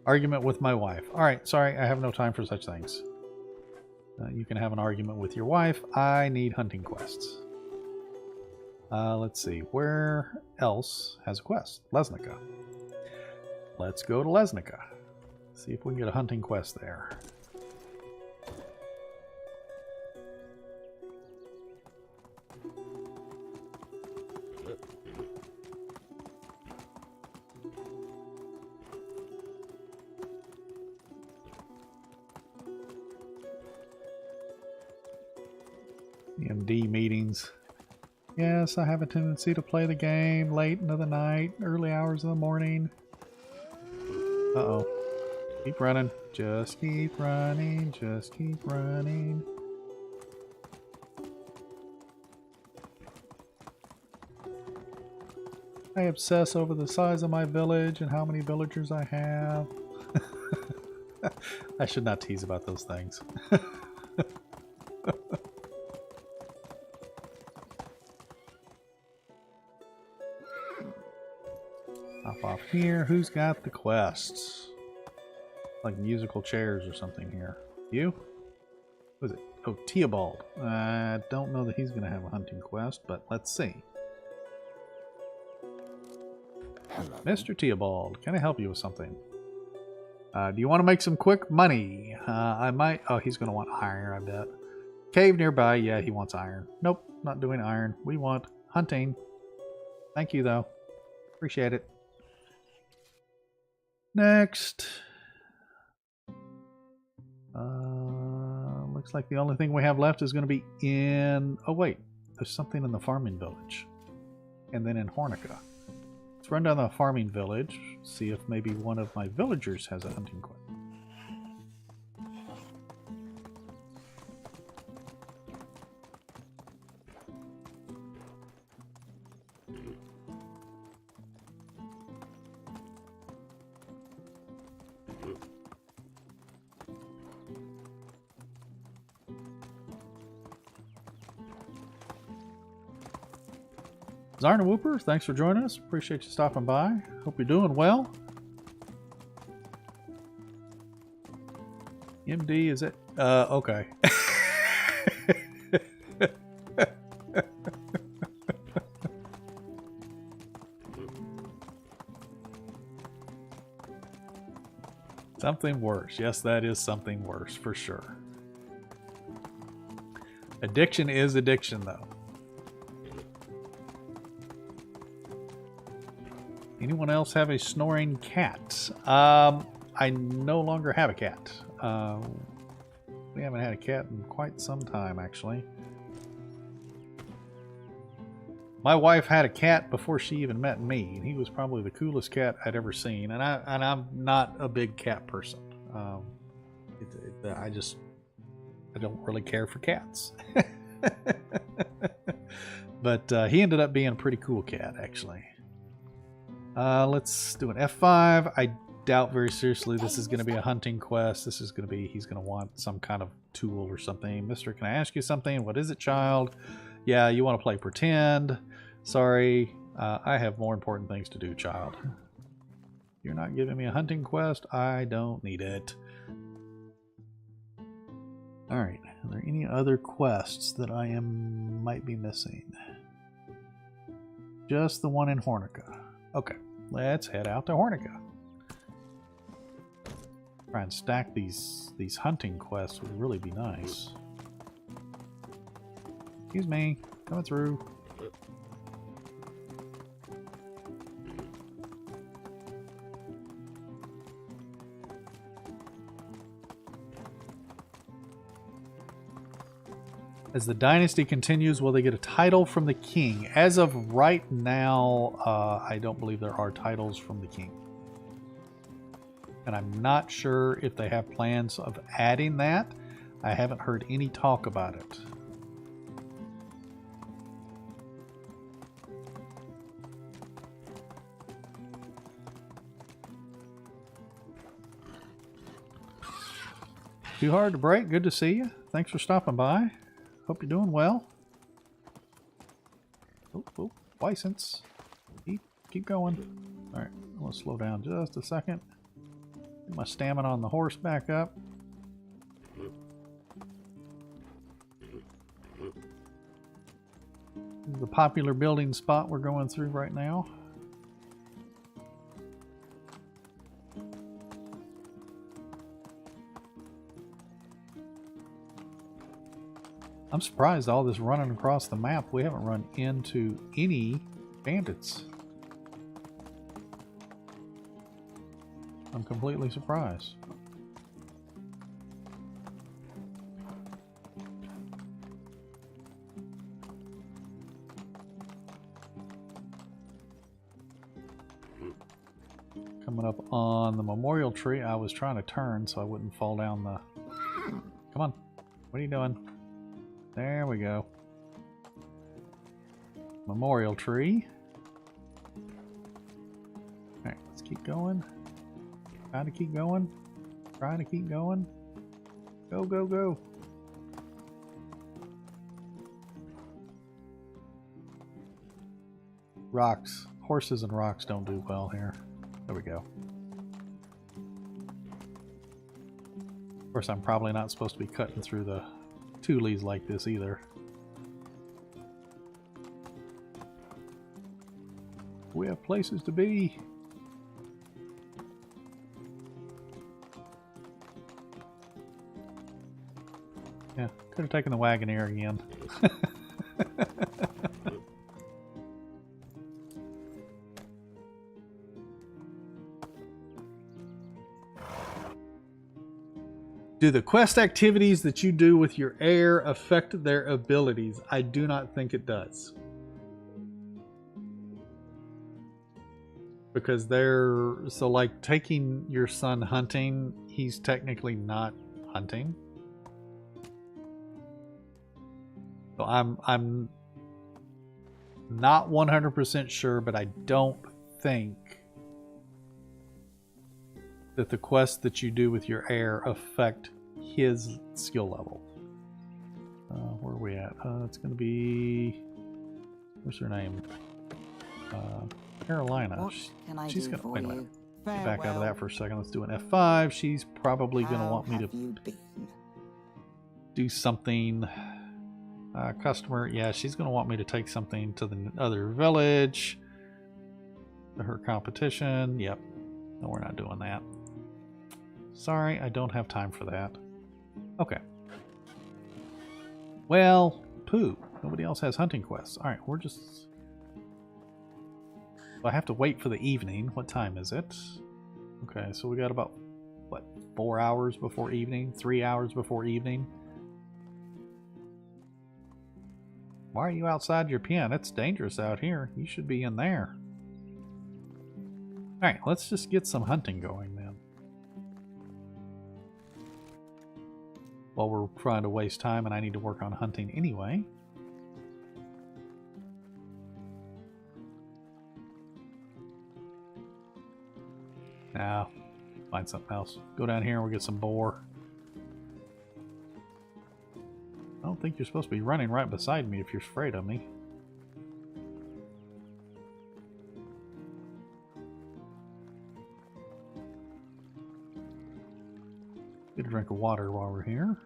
Argument with my wife. Alright, sorry, I have no time for such things. You can have an argument with your wife. I need hunting quests. Let's see. Where else has a quest? Lesnica. Let's go to Lesnica. See if we can get a hunting quest there. MD meetings. Yes, I have a tendency to play the game late into the night, early hours of the morning. Uh-oh. Keep running. Just keep running. Just keep running. I obsess over the size of my village and how many villagers I have. I should not tease about those things. Hop off here. Who's got the quests? Like musical chairs or something here. You? Who is it? Oh, Theobald. I don't know that he's going to have a hunting quest, but let's see. Mr. Theobald, can I help you with something? Do you want to make some quick money? I might... Oh, he's going to want iron, I bet. Cave nearby. Yeah, he wants iron. Nope, not doing iron. We want hunting. Thank you, though. Appreciate it. Next. Looks like the only thing we have left is going to be in... Oh, wait. There's something in the farming village. And then in Hornica. Let's run down the farming village. See if maybe one of my villagers has a hunting quest. Zarna Whooper, thanks for joining us. Appreciate you stopping by. Hope you're doing well. MD, is it? Okay. Something worse. Yes, that is something worse for sure. Addiction is addiction, though. Anyone else have a snoring cat? I no longer have a cat. We haven't had a cat in quite some time, actually. My wife had a cat before she even met me, and he was probably the coolest cat I'd ever seen. And I'm not a big cat person. I don't really care for cats. But he ended up being a pretty cool cat, actually. Let's do an F5. I doubt very seriously this is going to be a hunting quest. This is going to be, he's going to want some kind of tool or something. Mister, can I ask you something? What is it, child? Yeah, you want to play pretend. Sorry, I have more important things to do, child. You're not giving me a hunting quest. I don't need it. Alright, are there any other quests that I might be missing? Just the one in Hornica. Okay, let's head out to Hornica. Try and stack these hunting quests would really be nice. Excuse me, coming through. As the dynasty continues, will they get a title from the king? As of right now, I don't believe there are titles from the king. And I'm not sure if they have plans of adding that. I haven't heard any talk about it. Too hard to break. Good to see you. Thanks for stopping by. Hope you're doing well. Oh, license. Keep going. Alright, I'm going to slow down just a second. Get my stamina on the horse back up. This is the popular building spot we're going through right now. I'm surprised all this running across the map, we haven't run into any bandits. I'm completely surprised. Coming up on the memorial tree, I was trying to turn so I wouldn't fall down the... Come on, what are you doing? There we go. Memorial tree. Alright, let's keep going. Trying to keep going. Trying to keep going. Go, go, go. Rocks. Horses and rocks don't do well here. There we go. Of course, I'm probably not supposed to be cutting through the Tulees like this either. We have places to be. Yeah, could have taken the Wagoneer again. Do the quest activities that you do with your heir affect their abilities? I do not think it does. Because they're... So, like, taking your son hunting, he's technically not hunting. So I'm not 100% sure, but I don't think that the quests that you do with your heir affect his skill level. Where are we at? It's going to be... What's her name? Carolina. What can I She's do going to... for Wait a minute. you? Get back out of Farewell. that for a second. Let's do an F5. She's probably going to How want me to have you been? do something. Customer, yeah, she's going to want me to take something to the other village. To her competition. Yep. No, we're not doing that. Sorry, I don't have time for that. Okay. Well, poo. Nobody else has hunting quests. Alright, we're just... I have to wait for the evening. What time is it? Okay, so we got about, what, 4 hours before evening? 3 hours before evening? Why are you outside your pen? It's dangerous out here. You should be in there. Alright, let's just get some hunting going then. While we're trying to waste time and I need to work on hunting anyway. Now, find something else. Go down here and we'll get some boar. I don't think you're supposed to be running right beside me if you're afraid of me. Get a drink of water while we're here.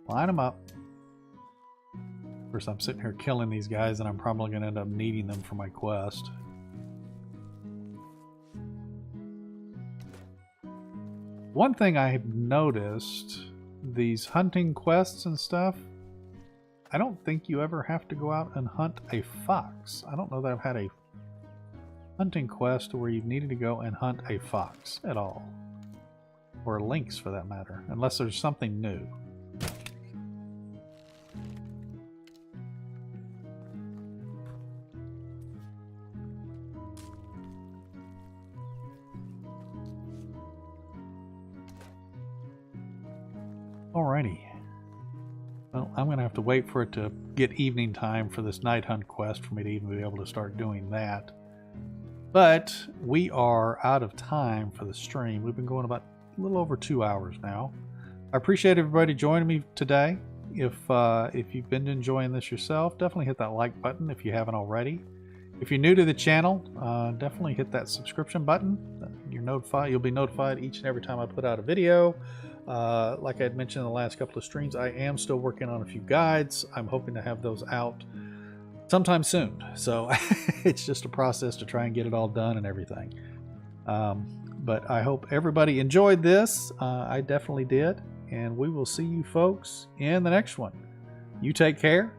Line them up. Of course, I'm sitting here killing these guys and I'm probably going to end up needing them for my quest. One thing I have noticed, these hunting quests and stuff, I don't think you ever have to go out and hunt a fox. I don't know that I've had a hunting quest where you've needed to go and hunt a fox at all. Or a lynx for that matter, unless there's something new. Alrighty. Well, I'm going to have to wait for it to get evening time for this night hunt quest for me to even be able to start doing that. But we are out of time for the stream. We've been going about a little over 2 hours now. I appreciate everybody joining me today. If you've been enjoying this yourself, definitely hit that like button if you haven't already. If you're new to the channel, definitely hit that subscription button. You'll be notified each and every time I put out a video. Like I had mentioned in the last couple of streams, I am still working on a few guides. I'm hoping to have those out sometime soon. So it's just a process to try and get it all done and everything. But I hope everybody enjoyed this. I definitely did. And we will see you folks in the next one. You take care.